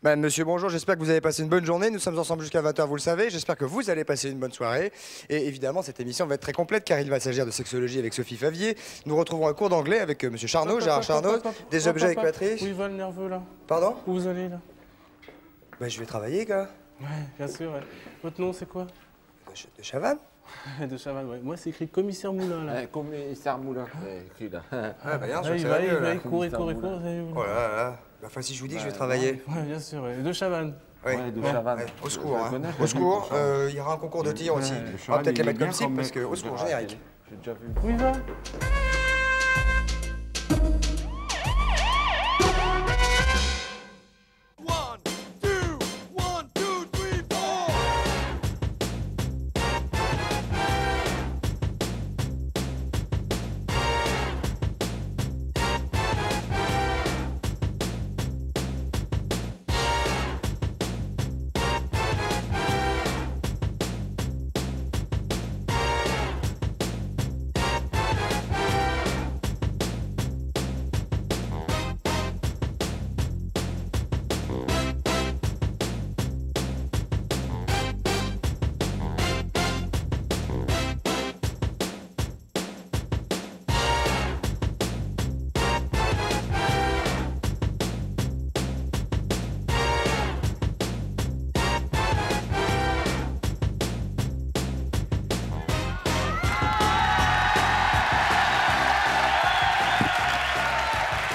Monsieur, bonjour, j'espère que vous avez passé une bonne journée. Nous sommes ensemble jusqu'à 20 h, vous le savez. J'espère que vous allez passer une bonne soirée. Et évidemment, cette émission va être très complète car il va s'agir de sexologie avec Sophie Favier. Nous retrouverons un cours d'anglais avec Monsieur Charnot, Gérard Charnot, des objets avec Patrice. Où il va le nerveux là? Pardon? Où vous allez là? Je vais travailler, quoi. Ouais, bien sûr. Ouais. Votre nom c'est quoi? De Chavannes. De Chavannes, ouais. Moi c'est écrit commissaire Moulin là. Commissaire Moulin, écrit là. Bien sûr, il court. Oh là là. Enfin, si je vous dis que je vais travailler. Ouais, bien sûr. Ouais. De Chavannes. Oui, de Chavannes. Au secours, hein. Au secours, il y aura un concours de tir aussi. On va peut-être les mettre comme cible parce que au secours, générique. J'ai déjà vu. Où il va?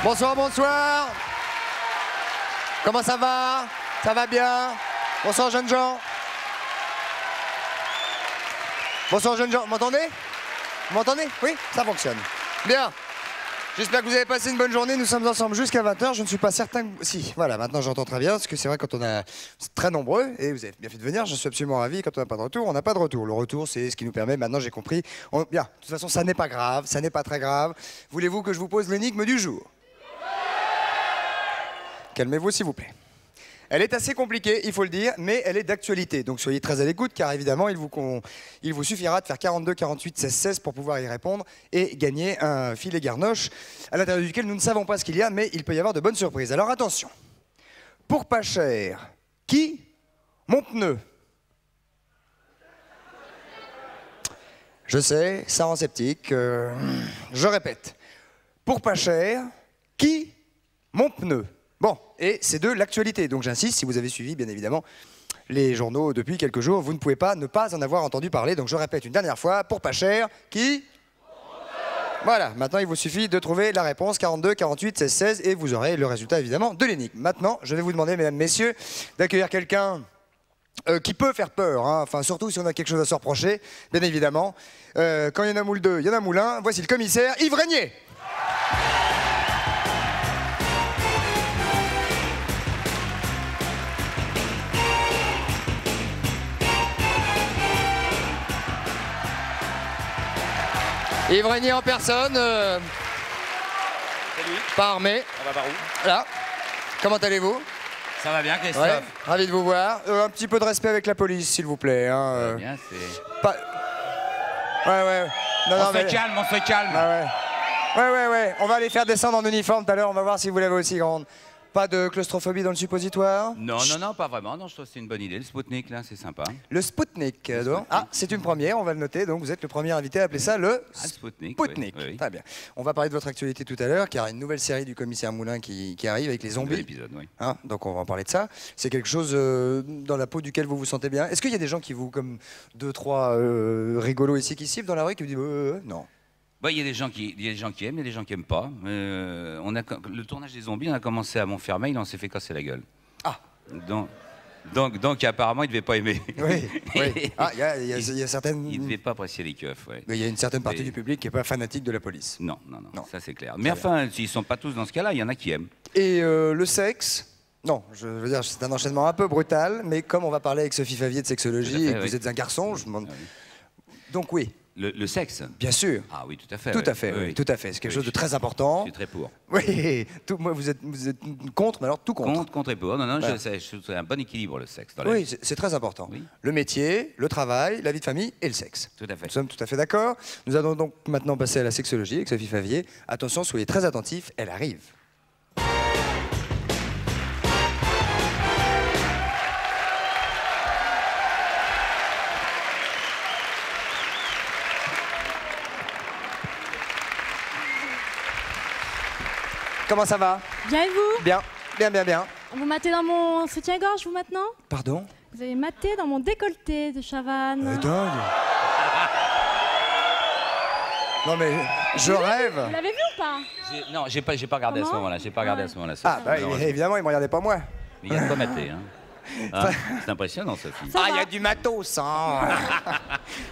Bonsoir, bonsoir. Comment ça va? Ça va bien? Bonsoir, jeunes gens. Bonsoir, jeunes gens. Vous m'entendez? Vous m'entendez? Oui, ça fonctionne. Bien. J'espère que vous avez passé une bonne journée. Nous sommes ensemble jusqu'à 20 h. Je ne suis pas certain que... Si, voilà, maintenant j'entends très bien. Parce que c'est vrai, quand on a... C'est très nombreux, et vous avez bien fait de venir. Je suis absolument ravi. Quand on n'a pas de retour, on n'a pas de retour. Le retour, c'est ce qui nous permet... Maintenant, j'ai compris. Bien, de toute façon, ça n'est pas grave. Ça n'est pas très grave. Voulez-vous que je vous pose l'énigme du jour? Calmez-vous, s'il vous plaît. Elle est assez compliquée, il faut le dire, mais elle est d'actualité. Donc soyez très à l'écoute, car évidemment, il vous suffira de faire 42, 48, 16, 16 pour pouvoir y répondre et gagner un filet garnoche à l'intérieur duquel nous ne savons pas ce qu'il y a, mais il peut y avoir de bonnes surprises. Alors attention. Pour pas cher, qui? Mon pneu. Je sais, ça rend sceptique. Je répète. Pour pas cher, qui? Mon pneu. Bon, et c'est de l'actualité, donc j'insiste, si vous avez suivi bien évidemment les journaux depuis quelques jours, vous ne pouvez pas ne pas en avoir entendu parler, donc je répète une dernière fois, pour pas cher, qui? Voilà, maintenant il vous suffit de trouver la réponse, 42, 48, 16, 16, et vous aurez le résultat évidemment de l'énigme. Maintenant, je vais vous demander, mesdames, messieurs, d'accueillir quelqu'un qui peut faire peur, hein. Enfin surtout si on a quelque chose à se reprocher, bien évidemment. Quand il y en a moule deux, il y en a moule un, voici le commissaire Yves Régnier. Yves Régnier en personne, Salut. pas armé. On va par où? Là. Comment allez-vous? Ça va bien, Christophe? Ouais, ravi de vous voir. Un petit peu de respect avec la police, s'il vous plaît. Hein, bien, c'est... pas... Ouais. Non, on se calme, on se calme. Ah ouais. On va aller faire descendre en uniforme tout à l'heure. On va voir si vous l'avez aussi grande. Pas de claustrophobie dans le suppositoire? Non, pas vraiment. Non, je trouve que c'est une bonne idée. Le Spoutnik, là, c'est sympa. Le Spoutnik. Ah, c'est une première, on va le noter. Donc vous êtes le premier invité à appeler ça le Spoutnik. Spoutnik. Oui. Très bien. On va parler de votre actualité tout à l'heure, car il y a une nouvelle série du commissaire Moulin qui arrive avec les zombies. L'épisode, oui. Hein, donc on va en parler de ça. C'est quelque chose dans la peau duquel vous vous sentez bien. Est-ce qu'il y a des gens qui vous, comme 2-3 rigolos ici qui sifflent dans la rue, qui vous disent non? Bah, il y a des gens qui aiment, il y a des gens qui aiment pas. Le tournage des zombies, on a commencé à Montfermeil, on s'est fait casser la gueule. Ah. Donc apparemment, il devait pas aimer. Oui. Ah, il y a certaines... Il devait pas apprécier les keufs, ouais. Mais il y a une certaine partie du public qui n'est pas fanatique de la police. Non, ça c'est clair. Mais enfin, ils sont pas tous dans ce cas-là, il y en a qui aiment. Et le sexe? Non, je veux dire, c'est un enchaînement un peu brutal, mais comme on va parler avec Sophie Favier de sexologie et que vous êtes un garçon, je me demande... Donc oui. Le sexe? Bien sûr. Ah oui, tout à fait. Tout à fait, oui, tout à fait. C'est quelque chose de très important. Je suis très pour. Oui, moi vous êtes contre, mais alors tout contre. Contre et pour. Non, Voilà. c'est un bon équilibre, le sexe. Dans la Oui, vie. c'est très important. Oui. Le métier, le travail, la vie de famille et le sexe. Tout à fait. Nous sommes tout à fait d'accord. Nous allons donc maintenant passer à la sexologie avec Sophie Favier. Attention, soyez très attentifs, elle arrive. comment ça va? Bien et vous? Bien, bien, bien, bien. Vous matez dans mon soutien-gorge, vous, maintenant? Pardon? Vous avez maté dans mon décolleté de Chavannes. Dingue. Non mais, je rêve. Vous l'avez vu ou pas? Non, j'ai pas regardé à ce Comment moment-là. J'ai pas regardé à ce moment-là. Ah, bah, évidemment, il me regardait pas moi. Mais il y a de quoi mater, hein. Ah, c'est impressionnant, Sophie. Ça Ah, il y va. a du matos, hein.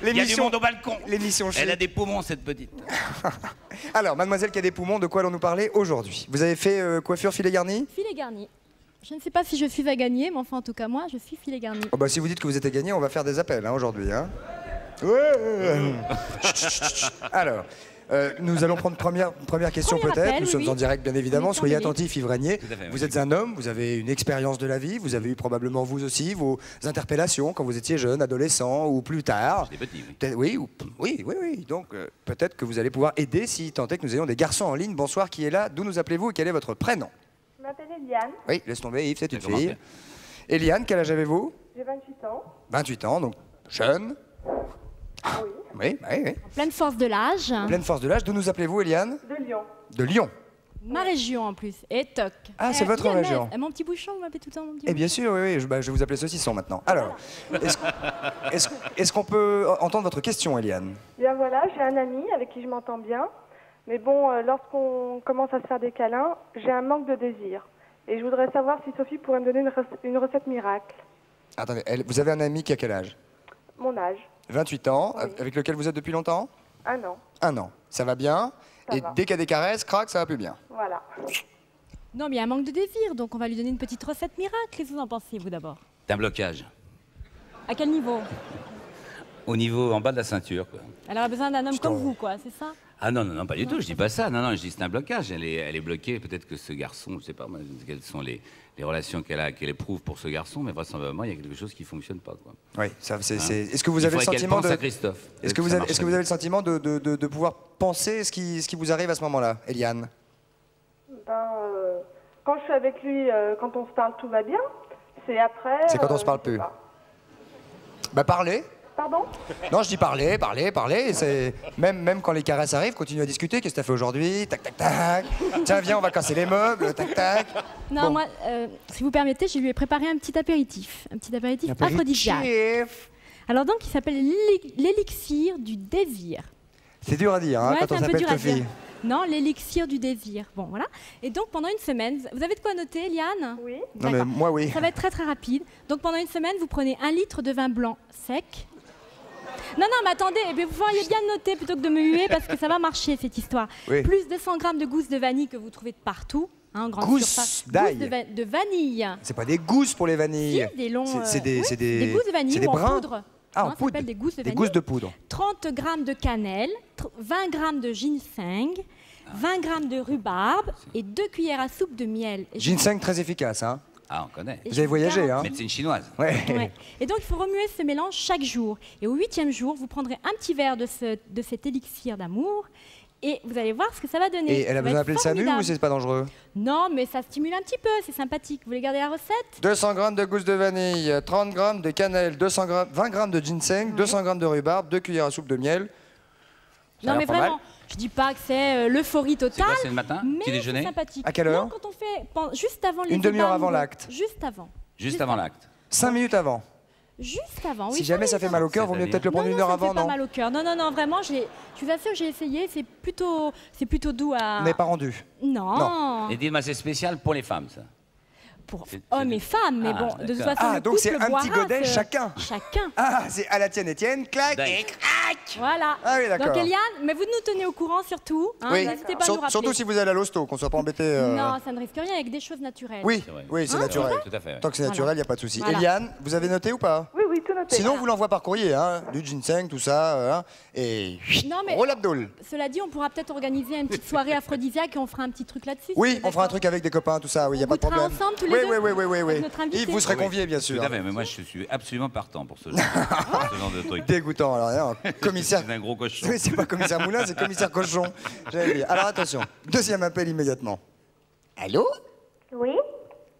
Il y a du monde au balcon. L'émission Elle a chic. des poumons, cette petite. Alors, mademoiselle qui a des poumons, de quoi allons-nous parler aujourd'hui? Vous avez fait coiffure filet garni? Filet garni. Je ne sais pas si je suis à gagner, mais enfin, en tout cas, moi, je suis filet garni. Oh bah, si vous dites que vous êtes à gagner, on va faire des appels hein, aujourd'hui. Hein. Ouais. Alors, nous allons prendre première question Premier peut-être. appel, Nous oui, sommes oui. en direct, bien évidemment. On est Soyez en direct. attentifs, Yves Régnier. Tout à fait, oui. Vous êtes un homme, vous avez une expérience de la vie, vous avez eu probablement vous aussi vos interpellations quand vous étiez jeune, adolescent ou plus tard. Des petits, oui. Peut-être- oui. Donc, peut-être que vous allez pouvoir aider si tant est que nous ayons des garçons en ligne. Bonsoir, qui est là? D'où nous appelez-vous et quel est votre prénom? Je m'appelle Eliane, Oui, laisse tomber, Yves, c'est une Ça commence fille. bien. Eliane, quel âge avez-vous? j'ai 28 ans. 28 ans, donc jeune. Oui. Oui. En pleine force de l'âge. Pleine force de l'âge. D'où nous appelez-vous, Eliane? De Lyon. De Lyon. Ma région, en plus. Et toc. Ah, c'est votre Lyonnaise. région. Mon petit bouchon, vous m'appelez tout le temps mon petit Eh bien sûr, oui. Je vais vous appeler saucisson maintenant. Alors, est-ce qu'on peut entendre votre question, Eliane? Bien voilà, j'ai un ami avec qui je m'entends bien. Mais bon, lorsqu'on commence à se faire des câlins, j'ai un manque de désir. Et je voudrais savoir si Sophie pourrait me donner une recette miracle. Attendez, vous avez un ami qui a quel âge? Mon âge, 28 ans, Oui. avec lequel vous êtes depuis longtemps? 1 an. 1 an. Ça va bien? Ça Et va. dès qu'il y a des caresses, crac, ça va plus bien. Voilà. Non, mais il y a un manque de désir, donc on va lui donner une petite recette miracle. Qu'est-ce que vous en pensez, vous, d'abord? C'est un blocage. À quel niveau? Au niveau, en bas de la ceinture, quoi. Elle aura besoin d'un homme comme vous, quoi, c'est ça? Ah non, pas du tout, je dis pas ça. Non, je dis c'est un blocage. Elle est bloquée. Peut-être que ce garçon, je sais pas moi, quelles sont les relations qu'elle éprouve pour ce garçon, mais vraisemblablement, il y a quelque chose qui fonctionne pas, quoi. Oui, c'est. Hein. Est-ce que vous Il avez le faudrait qu'elle sentiment pense de. à Christophe. Est-ce que vous avez le sentiment de pouvoir penser ce qui vous arrive à ce moment-là, Eliane? Ben, quand je suis avec lui, quand on se parle, tout va bien. C'est après... C'est quand on se parle je sais plus. pas. Bah parlez. Pardon? Non, je dis parler. Et c'est même quand les caresses arrivent, continuez à discuter. Qu'est-ce que t'as fait aujourd'hui? Tac, tac, tac. Tiens, viens, on va casser les meubles. Tac, tac. Non, Bon. moi, si vous permettez, je lui ai préparé un petit apéritif. Un petit apéritif aphrodisiaque. Apéritif. Alors donc, il s'appelle l'élixir du désir. C'est dur à dire hein, Ouais, quand c'est on un peu s'appelle dur à Sophie. dire. Non, l'élixir du désir. Bon, voilà. Et donc, pendant une semaine, vous avez de quoi noter, Liane? Oui. Non, mais D'accord. moi, oui. Ça va être très très rapide. Donc, pendant une semaine, vous prenez 1 litre de vin blanc sec. Non, mais attendez, vous pourriez bien noter plutôt que de me huer parce que ça va marcher cette histoire. Oui. Plus 200 grammes de gousses de vanille que vous trouvez de partout. Hein, en grande Gousses surface. d'ail. Gousses de vanille. C'est pas des gousses pour les vanilles. Si, des longs. C'est des, oui, c'est des gousses de vanille c'est des ou brins. en poudre. Ah, en Ça poudre. s'appelle des gousses de Des vanille. gousses de poudre. 30 grammes de cannelle, 20 grammes de ginseng, 20 grammes de rhubarbe et 2 cuillères à soupe de miel. Et je- Ginseng très efficace, hein. Ah, on connaît. et Vous je avez voyagé, garantis- hein. Médecine chinoise. Ouais. Ouais. Et donc, il faut remuer ce mélange chaque jour. Et au 8e jour, vous prendrez un petit verre de cet élixir d'amour et vous allez voir ce que ça va donner. Et elle Ça a va besoin être d'appeler le SAMU ou formidable. c'est pas dangereux? Non, mais ça stimule un petit peu, c'est sympathique. Vous voulez garder la recette? 200 grammes de gousses de vanille, 30 grammes de cannelle, 20 grammes de ginseng, 200 grammes de rhubarbe, 2 cuillères à soupe de miel. Ça a Non, l'air mais pas mal. vraiment, je dis pas que c'est l'euphorie C'est totale. quoi, c'est le matin? Mais Petit c'est déjeuner? sympathique. À quelle heure? Non, quand on fait juste avant les Une demi-heure débats avant amoureux. l'acte. Juste avant. Juste avant l'acte. 5 minutes avant. Juste avant, oui. Si jamais ça fait mal au cœur, vaut mieux peut-être le prendre une heure ça avant, me fait pas non? mal au cœur. Non, vraiment, je vous assure, j'ai essayé. C'est plutôt doux à. N'est pas rendu. Non. Et dites-moi, c'est spécial pour les femmes, ça. Pour C'est- hommes et femmes, mais Ah, bon, de toute d'accord. façon, Ah, le donc c'est couple un petit boira godet ce- chacun. Chacun. Ah, c'est à la tienne, Étienne, clac, Dingue. et crac. Voilà. Ah oui, d'accord. Donc Eliane, mais vous nous tenez au courant surtout. Hein, Oui, n'hésitez pas à nous rappeler. surtout si vous allez à l'hosto, qu'on soit pas embêté. Non, ça ne risque rien avec des choses naturelles. Oui, C'est vrai. oui, c'est Hein, naturel. Tout à fait. Ouais. Tant que c'est naturel, il n'y a pas de souci. Voilà. Eliane, vous avez noté ou pas? Oui, tout noté. Sinon, vous l'envoie par courrier, hein, du ginseng, tout ça, hein, et Non, mais- roll abdol. Cela dit, on pourra peut-être organiser une petite soirée aphrodisiaque et on fera un petit truc là-dessus. si Oui, vous êtes on fera un d'accord. truc avec des copains, tout ça, oui, il n'y a On pas de goûtera problème. ensemble tous les oui, deux oui, avec notre invité. Yves, vous serez convié, bien sûr. Tout à fait, mais moi je suis absolument partant pour ce genre de truc. Dégoûtant, alors, hein, commissaire. C'est un gros cochon. Oui, c'est pas commissaire Moulin, c'est commissaire Cochon. J'allais dire. Alors attention, deuxième appel immédiatement. Allô? Oui,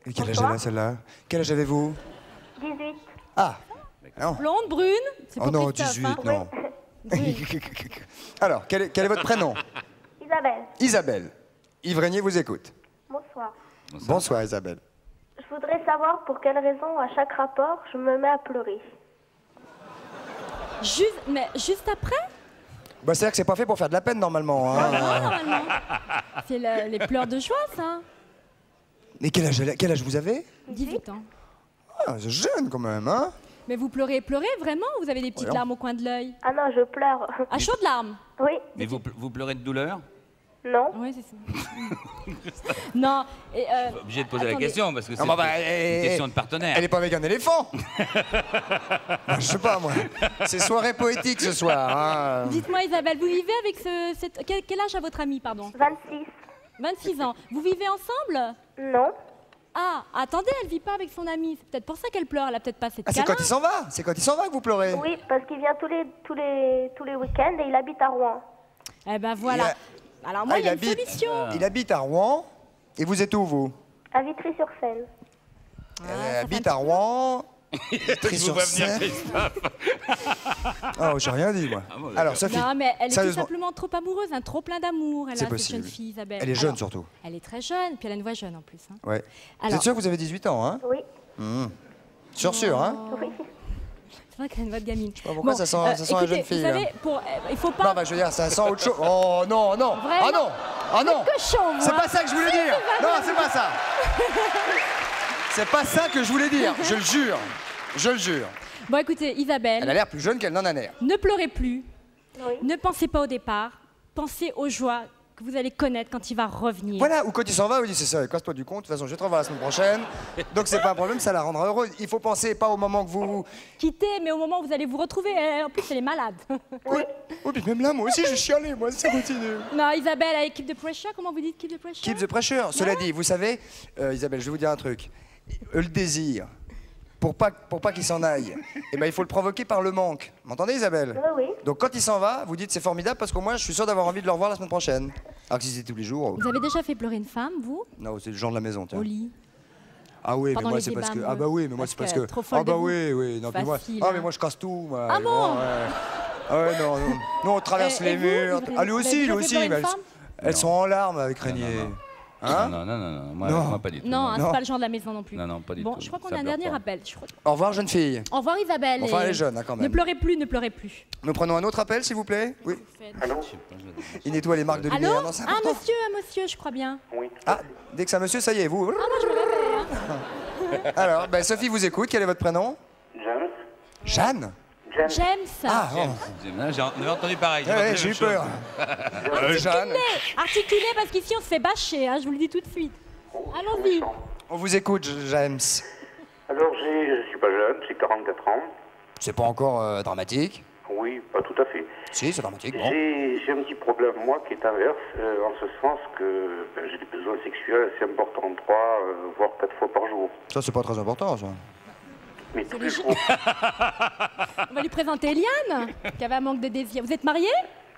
Et quel âge elle a celle-là? Quel âge avez-vous? 18. Ah, non. Blonde, brune, c'est Oh pour non, Christophe, 18, hein. non. Brune. Alors, quel est votre prénom? Isabelle. Isabelle. Yves Régnier vous écoute. Bonsoir Isabelle. Je voudrais savoir pour quelle raison, à chaque rapport, je me mets à pleurer. Mais juste après? Bah, c'est-à-dire que c'est pas fait pour faire de la peine normalement. Hein. Non, normalement. C'est les pleurs de joie, ça. Mais quel âge vous avez? 18 ans. Ah, c'est jeune quand même, hein? Mais vous pleurez vraiment ou vous avez des petites larmes au coin de l'œil? Ah non, je pleure. À chaudes larmes? Oui. Mais vous pleurez de douleur? Non. Oui, c'est ça. Non. Et, Obligé de poser la attendez. question parce que c'est bah, une question de partenaire. Elle est pas avec un éléphant. Bah, je sais pas moi. C'est soirée poétique ce soir. Hein. Dites-moi Isabelle, vous vivez avec quel âge a votre ami, pardon? 26. 26 ans. Vous vivez ensemble? Non. Ah, attendez, elle vit pas avec son ami. C'est peut-être pour ça qu'elle pleure. Elle a peut-être pas cette Ah, c'est quand il s'en va. C'est quand il s'en va que vous pleurez. Oui, parce qu'il vient tous les week-ends et il habite à Rouen. Eh ben voilà. Alors moi, Ah, il y a il une habite. solution. Il habite à Rouen. Et vous êtes où vous? À Vitry-sur-Seine. Elle habite à Rouen. Vitry-sur-Seine. Oh, j'ai rien dit moi. Alors Sophie. Non, mais elle est tout sérieusement. simplement trop amoureuse, trop plein d'amour. Elle a C'est cette possible. jeune fille, Isabelle. Elle est jeune Alors, surtout. Elle est très jeune, puis elle a une voix jeune en plus. Hein. Ouais. Vous Alors- êtes sûr que vous avez 18 ans, hein? Oui. Sûr, hein? Oui. C'est vrai qu'elle a une voix de gamine. pourquoi ça sent la écoutez, jeune fille, Vous savez, il faut pas. Non, bah je veux dire, ça sent autre chose. Oh non, non. Ah non. Ah non. Cochon, moi. C'est pas ça que je voulais dire. Non, c'est pas ça. C'est pas ça que je voulais dire. Je le jure. Je le jure. Bon, écoutez, Isabelle. Elle a l'air plus jeune qu'elle n'en a l'air. Ne pleurez plus. Oui. Ne pensez pas au départ. Pensez aux joies que vous allez connaître quand il va revenir. Voilà, ou quand il s'en va, il dit c'est ça, casse-toi du compte, de toute façon je vais te revoir la semaine prochaine. Donc c'est pas un problème, ça la rendra heureuse. Il faut penser pas au moment que vous. Quittez, mais au moment où vous allez vous retrouver, en plus elle est malade. Oui, puis même là, moi aussi, je chialais, moi, ça continue. Non, Isabelle, avec Keep the Pressure, comment vous dites Keep the Pressure? Keep the pressure. Cela dit, vous savez, Isabelle, je vais vous dire un truc. Le désir, pour pas qu'il s'en aille, eh ben, il faut le provoquer par le manque. M'entendez, Isabelle? Oui. Donc quand il s'en va, vous dites c'est formidable parce qu'au moins je suis sûr d'avoir envie de le revoir la semaine prochaine. Alors que si c'est tous les jours. Vous avez déjà fait pleurer une femme, vous? Non, c'est le genre de la maison, tiens. Au lit? Ah oui, mais Pendant moi les c'est parce que. débats Ah bah oui, mais moi c'est parce parce que que. trop folle Ah bah de vous. oui. Non, puis moi. Facile, Ah hein. mais moi je casse tout. Moi. Ah bon? Ouais. Ah ouais, non. Nous on traverse Et les vous, murs. vous Ah lui avez aussi, déjà lui fait aussi. pleurer mais une femme? elles sont en larmes avec Régnier. Hein? Non, moi, Non. moi, pas du tout. Non, hein, Non. c'est pas le genre de la maison non plus. Non, pas du Bon, tout. je crois qu'on Ça a un pleure dernier pas. appel. Au revoir, jeune fille. Au revoir Isabelle. Enfin, et elle est jeune, hein, quand même. Ne pleurez plus, ne pleurez plus. Nous prenons un autre appel, s'il vous plaît. Oui. Allô? Il nettoie les marques de Allô? lumière. Non, c'est Un important. monsieur, je crois bien. Oui. Ah, dès que c'est un monsieur, ça y est, vous. Ah, moi je me réveille. Hein. Alors, ben, Sophie vous écoute. Quel est votre prénom? James? Jeanne. James. Ah, oh. On avait entendu pareil. Ouais, j'ai eu peur. Jeanne. Articulé parce qu'ici on se fait bâcher, hein, je vous le dis tout de suite. Allons-y. On vous écoute, James. Alors, je suis pas jeune, j'ai 44 ans. C'est pas encore dramatique. Oui, pas tout à fait. Si, c'est dramatique. Bon. J'ai un petit problème, moi, qui est inverse, en ce sens que j'ai des besoins sexuels assez importants, 3, voire 4 fois par jour. Ça, c'est pas très important, ça. Mais tous les les jours. On va lui présenter Eliane, qui avait un manque de désir. Vous êtes marié?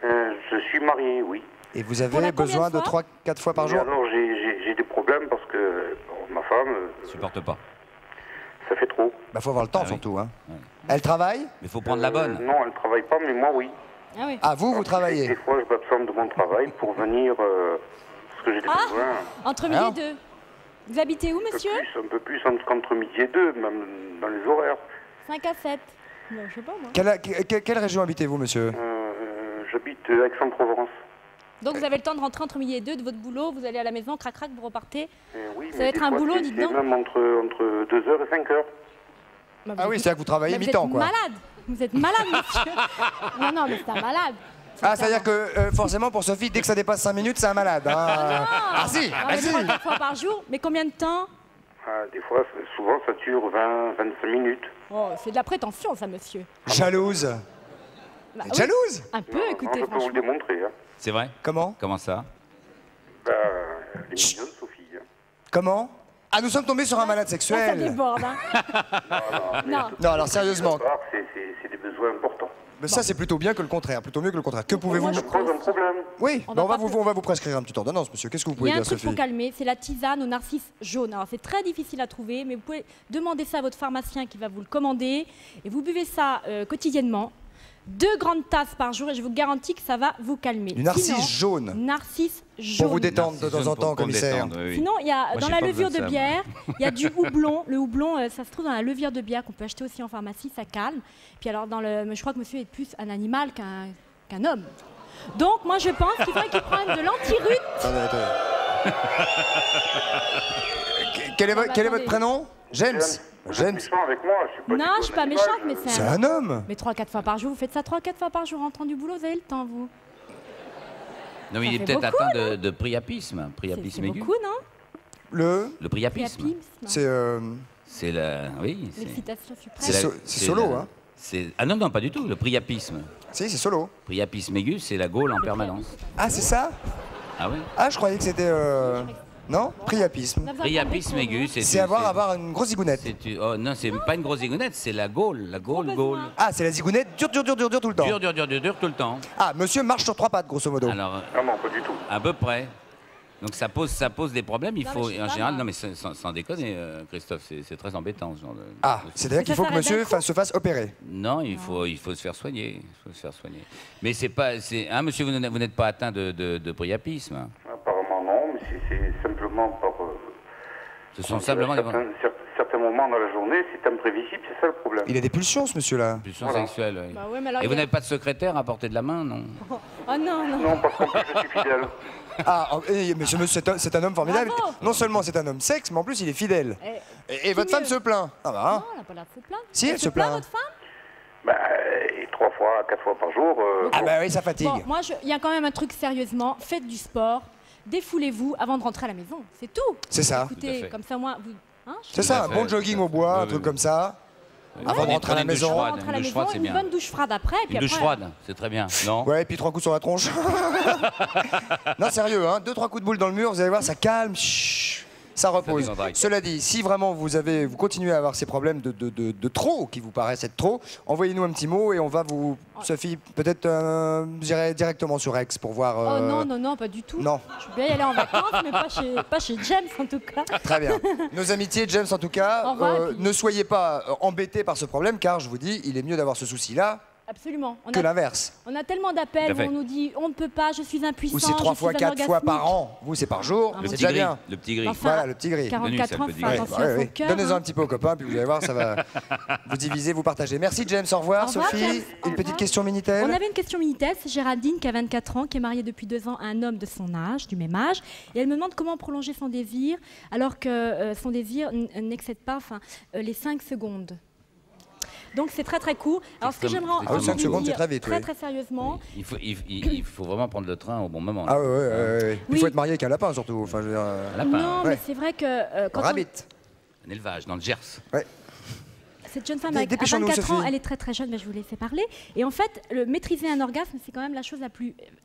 Je suis marié, oui. Et vous Pour avez la combien besoin de de fois 3-4 fois par Mais jour? alors, j'ai des problèmes parce que bon, ma femme, Supporte pas. ça fait trop. Bah, faut avoir le temps, Ah oui. surtout. Hein. Elle travaille? Mais faut prendre la bonne. Non, elle travaille pas, mais moi, oui. Ah oui. Ah, vous Des travaillez? fois, je m'absente de mon travail pour venir, parce que j'ai des besoins Entre midi Alors et deux. Vous habitez où, monsieur? un peu plus entre midi et 2, même dans les horaires. 5 à 7. Bon, je sais pas, moi. Quelle région habitez-vous, monsieur? J'habite à Aix-en-Provence. Donc vous avez le temps de rentrer entre midi et deux de votre boulot, vous allez à la maison, crac crac, vous repartez. Oui, Ça mais va être des un fois, boulot, c'est- dites c'est donc. même entre 2h et 5h. Bah, Ah vous oui, êtes- c'est-à-dire que vous travaillez bah, mi-temps, Vous quoi. êtes malade. Vous êtes malade, monsieur. Non, mais c'est un malade. Ah, c'est-à-dire que forcément, pour Sophie, dès que ça dépasse 5 minutes, c'est un malade. Hein. Ah si, Ah, ah mais si. 3-4 fois par jour. Mais combien de temps? Des fois, souvent, ça dure 20-25 minutes. Oh, c'est de la prétention, ça, monsieur. Jalouse. Bah, Vous êtes oui. jalouse? Un peu, Non, écoutez, je peux vous le franchement. démontrer. Hein. C'est vrai? Comment? Comment ça? Elle est mignonne, Sophie. Hein. Comment? Ah, nous sommes tombés sur un malade Là, ça sexuel. déborde, hein. Non. Non, alors sérieusement. C'est des besoins importants. Mais ça, c'est plutôt bien que le contraire. Plutôt mieux que le contraire. Que pouvez-vous... Moi, je Ça pose un problème. Oui, On bah, va on, va pas vous, on va vous prescrire une petite ordonnance, monsieur. Qu'est-ce que vous Il y pouvez a un dire, truc Sophie? pour calmer, c'est la tisane au narcisse jaune. Alors c'est très difficile à trouver, mais vous pouvez demander ça à votre pharmacien qui va vous le commander. Et vous buvez ça quotidiennement. 2 grandes tasses par jour et je vous garantis que ça va vous calmer. Du narcisse Sinon, jaune. Narcisse jaune. Pour vous détendre de temps en temps, commissaire. Sinon, il y a, Moi, dans j'ai la pas levure besoin de de ça, bière, il y a du houblon. Le houblon, ça se trouve dans la levure de bière qu'on peut acheter aussi en pharmacie, ça calme. Puis alors, je crois que monsieur est plus un animal qu'un homme. Donc, moi, je pense qu'il faudrait qu'il prenne de l'antirut. Attendez. Quel est votre prénom? James. James. Méchant avec moi, je suis pas. Non, je suis pas méchante, mais C'est un homme. Mais 3-4 fois par jour, vous faites ça 3-4 fois par jour en rentrant du boulot, vous avez le temps, vous. Non, mais Ça il est fait peut-être beaucoup, atteint de priapisme. C'est Priapisme aigu. beaucoup, non? Le. Le priapisme. Priapisme. C'est. C'est la. Oui. L'excitation suprême. C'est solo, hein. Ah non, pas du tout. Le priapisme. Si, c'est solo. Priapisme aigu, c'est la Gaule en permanence. Ah, c'est ça? Ah oui. Ah, je croyais que c'était. Non? Priapisme. Priapisme aigu, C'est avoir une grosse zigounette. Oh, non, c'est pas une grosse zigounette, c'est la Gaule. La Gaule. Ah, c'est la zigounette dure tout le temps. Dur tout le temps. Ah, monsieur marche sur 3 pattes, grosso modo. Alors, Ah non, pas du tout. à peu près. Donc ça pose des problèmes. Il Non, faut, mais je sais en pas, général, moi. non mais sans déconner, Christophe, c'est très embêtant ce genre de. Ah, c'est-à-dire qu'il faut que s'arrête monsieur d'un coup se fasse opérer. Non, il faut se faire soigner. Mais c'est pas, hein, monsieur, vous n'êtes pas atteint de priapisme. Apparemment non, mais c'est simplement par. Ce sont simplement des certains moments dans la journée, c'est imprévisible, c'est ça le problème. Il a des pulsions, ce monsieur-là. pulsions sexuelles. Oui. Bah ouais, mais alors, Et vous il y a- n'avez pas de secrétaire à portée de la main, non? Oh non, non. Non, parce qu'en plus je suis fidèle. Ah, mais ce monsieur, c'est un homme formidable. Bravo. Non seulement c'est un homme sexe, mais en plus il est fidèle. Et votre femme mieux. se plaint. Ah bah, hein. Non, elle n'a pas l'air de se plaindre. Si, elle se plaint. votre femme? Bah, et 3 fois, 4 fois par jour. Ah bah oui, ça fatigue. Bon, moi, il y a quand même un truc sérieusement. Faites du sport, défoulez-vous avant de rentrer à la maison. C'est tout. C'est ça. Tout à Écoutez, fait. comme ça, moi, vous. Hein, C'est ça, un bon jogging au bois, un truc comme ça. Avant de rentrer à la Prenez une douche maison. froide. rentre à la Une douche maison, froide, c'est une bien. bonne douche froide après. Puis Une douche après, froide, c'est très bien. Non? Ouais, et puis 3 coups sur la tronche. Non, sérieux, hein, 2-3 coups de boule dans le mur, vous allez voir, ça calme. Chut, ça repose. Ça décontracte. Cela dit, si vraiment vous continuez à avoir ces problèmes de trop, qui vous paraissent être trop, envoyez-nous un petit mot et on va vous, Sophie, peut-être j'irai directement sur Aix pour voir. Oh non, pas du tout. Non. Je veux bien y aller en vacances, mais pas chez James en tout cas. Très bien. Nos amitiés, James, en tout cas. Au revoir, et puis- Ne soyez pas embêtés par ce problème, car je vous dis, il est mieux d'avoir ce souci-là Absolument. que l'inverse. On a tellement d'appels Tout à où fait. on nous dit on ne peut pas, je suis impuissant. Ou c'est 3 fois, 4 fois par an. Vous, c'est par jour. Ah, C'est mon déjà gris, bien. le petit gris. Enfin, Voilà, le petit gris. 44 ça, ans, le faut petit faire gris. attention à son cœur. Donnez-en hein. un petit peu aux copains, puis vous allez voir, ça va vous diviser, vous partager. Merci James, au revoir. Au revoir, Sophie, James. Au une petite revoir. question Minitel. On avait une question Minitel, c'est Géraldine qui a 24 ans, qui est mariée depuis 2 ans à un homme de son âge, du même âge, et elle me demande comment prolonger son désir alors que son désir n'excède pas les 5 secondes. Donc c'est très très court. Alors ce que Extrêmement- j'aimerais Ah oui, 5 vous secondes, c'est dire très vite, oui. très sérieusement, Il faut vraiment prendre le train au bon moment. Ah ouais. Il Oui. faut être marié avec un lapin surtout. Enfin, je veux dire, Un lapin, non ouais. mais c'est vrai que quand rabbit. un élevage dans le Gers. cette jeune femme Dé- à dépêchons-nous, 24 ans, Sophie. elle est très très jeune, mais je vous laisser parler. Et en fait, maîtriser un orgasme, c'est quand même la chose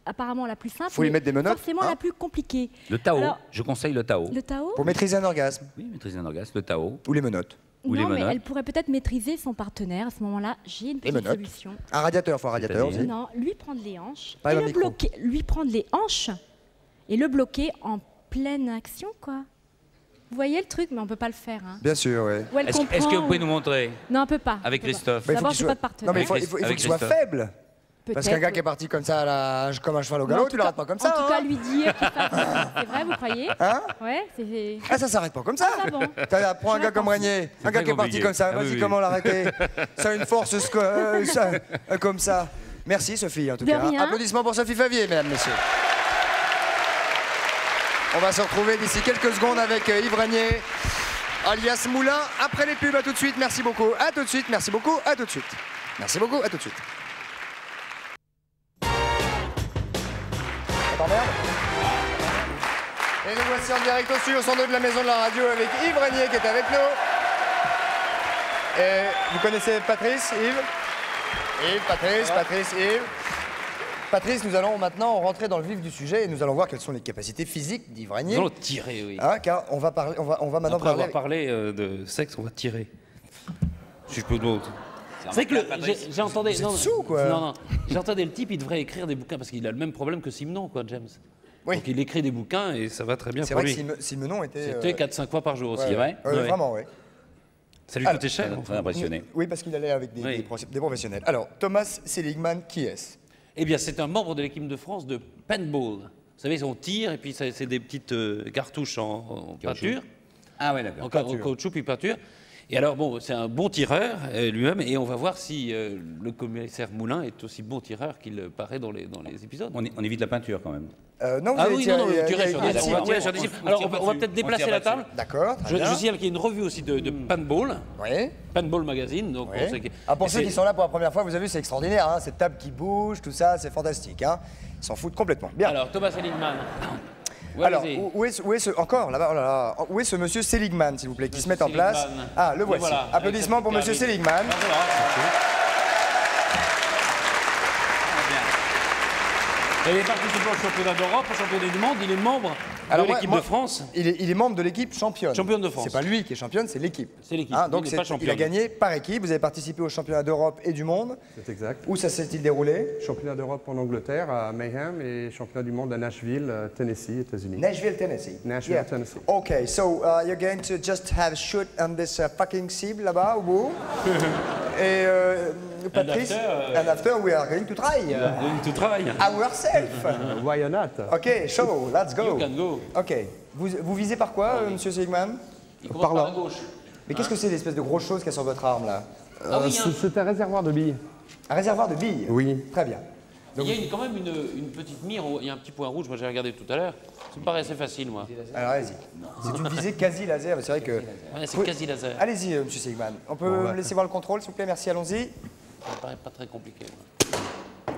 apparemment la plus simple. Faut lui mais mettre des menottes, forcément hein. la plus compliquée. Le Tao, Alors, je conseille le Tao. Le Tao. Pour maîtriser un orgasme. Oui, maîtriser un orgasme, le Tao. Ou les menottes. Ou les Non, mais menottes. elle pourrait peut-être maîtriser son partenaire. À ce moment-là, j'ai une petite menottes. solution. Un radiateur, faut un radiateur C'est-à-dire aussi. Non, lui prendre les hanches Pas et dans le le micro. bloquer, lui prendre les hanches et le bloquer en pleine action, quoi. Vous voyez le truc, mais on peut pas le faire. Hein. Bien sûr, ouais. Ou elle Est-ce comprend, que vous pouvez ou- nous montrer Non, on peut pas. avec on peut pas. Christophe? Bah, il faut D'abord, qu'il j'ai soit- pas de partenaire. Non, mais il faut Avec qu'il soit Christophe. faible. Parce qu'un Peut-être, gars qui est oui. parti comme ça, comme un cheval au Mais en galop, tout tu cas- l'arrêtes pas comme En ça. tout hein. cas, lui dire qu'il fasse. C'est vrai, vous croyez Hein Ouais, c'est. Ah, ça s'arrête pas comme ça. Ah, bon. Prends un Je gars comme pense. Régnier, un gars très qui est parti compliqué. comme ça. Ah oui, Vas-y, oui. comment l'arrêter? Ça a une force comme ça. Merci Sophie, en tout De cas. rien. Applaudissements pour Sophie Favier, mesdames, messieurs. On va se retrouver d'ici quelques secondes avec Yves Régnier, alias Moulin. Après les pubs, à tout de suite. Merci beaucoup. À tout de suite. Merci beaucoup. À tout de suite. Merci beaucoup. À tout de suite. Ça t'emmerde? Et nous voici en direct au studio 102 de la Maison de la Radio avec Yves Régnier qui est avec nous. Et vous connaissez Patrice, Yves? Yves, Patrice, Yves. Patrice, nous allons maintenant rentrer dans le vif du sujet et nous allons voir quelles sont les capacités physiques d'Yves Régnier. Nous allons tirer, oui. Hein, car on va maintenant Après avoir parler. parlé de sexe, on va tirer. Si je peux d'autre. C'est vrai que j'ai entendu. Vous êtes sous, quoi. Non, j'ai entendu le type, il devrait écrire des bouquins parce qu'il a le même problème que Simenon, quoi, James. Oui. Donc il écrit des bouquins et ça va très bien C'est pour vrai que lui. Simenon était. C'était 4-5 fois par jour aussi. ouais, Ouais, ouais, ouais. Vraiment, oui. Ça lui coûtait cher. Très impressionné. Oui, parce qu'il allait avec des professionnels. Alors, Thomas Seligman, qui est-ce? Eh bien, c'est un membre de l'équipe de France de paintball. Vous savez, on tire et puis c'est des petites cartouches en peinture. Ah ouais, d'accord. En caoutchouc puis peinture. Et alors, bon, c'est un bon tireur lui-même, et on va voir si le commissaire Moulin est aussi bon tireur qu'il paraît dans les épisodes. On évite la peinture quand même. Non, Ah vous oui, allez non, tirer- tirer sur des cibles. on va tirer sur des cibles. Alors, on va peut-être déplacer la table. D'accord, très Je bien. signale qu'il y a une revue aussi de paintball, Oui. Paintball Magazine. Donc, Oui. on sait que- Ah, pour et ceux c'est- qui sont là pour la première fois, vous avez vu, c'est extraordinaire, hein, cette table qui bouge, tout ça, c'est fantastique. Hein. Ils s'en foutent complètement. Bien. Alors, Thomas Seligman. Alors, où est ce encore là-bas, oh là là, où est ce monsieur Seligman, s'il vous plaît, qui se met en Seligman. place? Ah, le voici. voilà, Applaudissements avec pour sa monsieur petite Seligman. Il est participé au championnat d'Europe, au championnat du monde, il est membre Alors, de l'équipe moi, de France. Il est membre de l'équipe championne. Championne de France. C'est pas lui qui est championne, c'est l'équipe. C'est l'équipe. Hein, donc Il n'est pas il championne. a gagné par équipe. Vous avez participé au championnat d'Europe et du monde. C'est exact. Où ça s'est-il déroulé? Championnat d'Europe en Angleterre, à Mayhem, et championnat du monde à Nashville, Tennessee, États-Unis. Nashville, Tennessee. Nashville, Tennessee. Okay, so you're going to just have a shoot on this fucking cible là-bas au bout. Et Patrice, and after we are going to try Tu travailles. ourselves. Why not? Ok, show, let's go. You can go. Ok, vous visez par quoi, monsieur Seligman? Il commence par la gauche. Mais qu'est-ce que c'est l'espèce de grosse chose qu'il y a sur votre arme là? C'est un réservoir de billes. Un réservoir de billes? Oui. Très bien. Il y a quand même une petite mire, il y a un petit point rouge, moi j'ai regardé tout à l'heure. Ça me paraissait facile, moi. Alors allez-y. C'est une visée quasi laser, c'est vrai que... Ouais, c'est Oui. quasi laser. Allez-y, monsieur Seligman. On peut me laisser voir le contrôle, s'il vous plaît? Merci, allons-y. Ça me paraît pas très compliqué. Moi.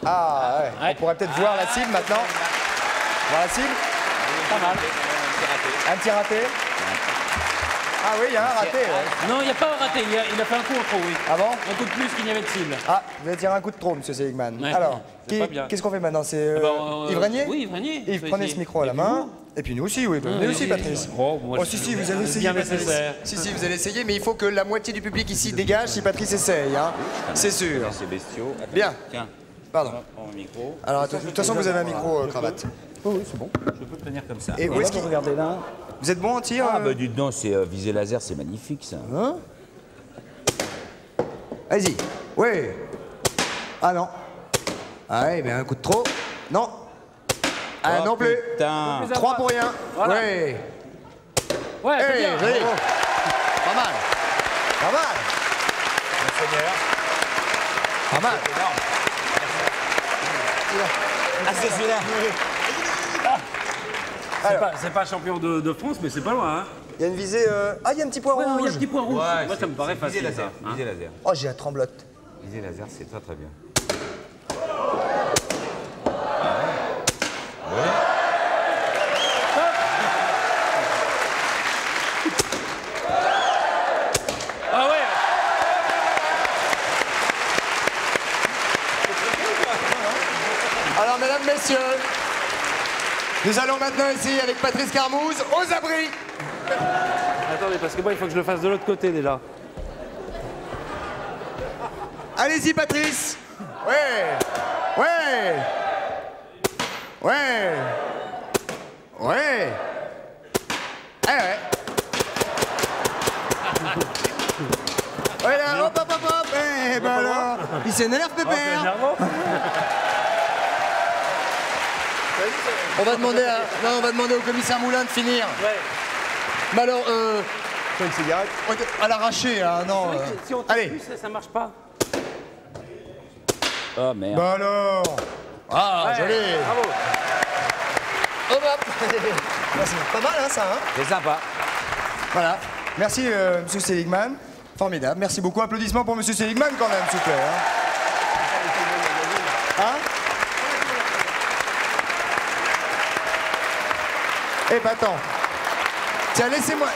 Ah, ouais. Ouais. On pourrait peut-être voir la cible maintenant. Voir la cible? Pas mal. Un petit raté? Ah oui, il y a un raté. ouais. Non, il n'y a pas un raté, il a fait un coup en trop, oui. Ah bon? Un coup de plus qu'il n'y avait de cible. Ah, vous avez tiré un coup de trop, monsieur Seligman. Ouais, Alors, c'est pas bien. qu'est-ce qu'on fait maintenant? C'est Ah bah, Yves Régnier? Oui, Yves Régnier. Yves, prenez ce micro à la Et main. Et puis nous aussi, oui. Venez aussi, Patrice. Oh, moi, si, si, vous allez essayer. bien Patrice. nécessaire. Si, si, vous allez essayer, mais il faut que la moitié du public ici dégage si Patrice essaye. Hein. C'est sûr. C'est bestiaux. Attends, Bien. Tiens, Pardon. prends mon micro. Alors, de toute façon, vous avez un micro cravate. Oh oui, c'est bon. Je peux tenir comme ça. Et où est-ce qu'il... Regardez là. Vous êtes bon en tir? Ah bah dites donc, c'est visée laser, c'est magnifique ça. Hein? Allez-y. Oui. Ah non. Ah oui, mais un coup de trop. Non. Ah Oh, non plus. Putain. 3 pour rien. Voilà. Oui. Ouais, c'est Hey, bien. joli. Bravo. Pas mal. Pas mal. Pas mal. Ah c'est celui-là. C'est pas champion de France, mais c'est pas loin. Hein. Il y a une visée. Ah, il y a un petit point Ouais, il y a un rouge. petit point rouge. Ouais, Moi, ça me paraît visée facile. laser. ça, hein. Visée laser. Oh, j'ai la tremblote. Visée laser, c'est très très bien. Ah ouais. Alors, mesdames, messieurs, nous allons maintenant essayer avec Patrice Carmouze aux abris. Attendez, parce que moi, il faut que je le fasse de l'autre côté déjà. Allez-y, Patrice. Ouais. Ouais. Ouais. Ouais. Eh ouais. Ouais, là, hop, hop, hop, hop. Eh ben alors, il s'énerve, Pépère. On va demander non, on va demander au commissaire Moulin de finir. Ouais. Mais alors, fais une cigarette. À l'arracher, là, non. Si on tire Allez. plus, ça marche pas. Oh merde. Bah alors. Ah, Ouais, joli. Bravo. Hop, hop. Bah, c'est pas mal, hein, ça, hein. C'est sympa. Voilà. Merci, monsieur Seligman. Formidable. Merci beaucoup. Applaudissements pour monsieur Seligman, quand même, s'il vous plaît. Hein? Eh ben, attends. Tiens, laissez-moi.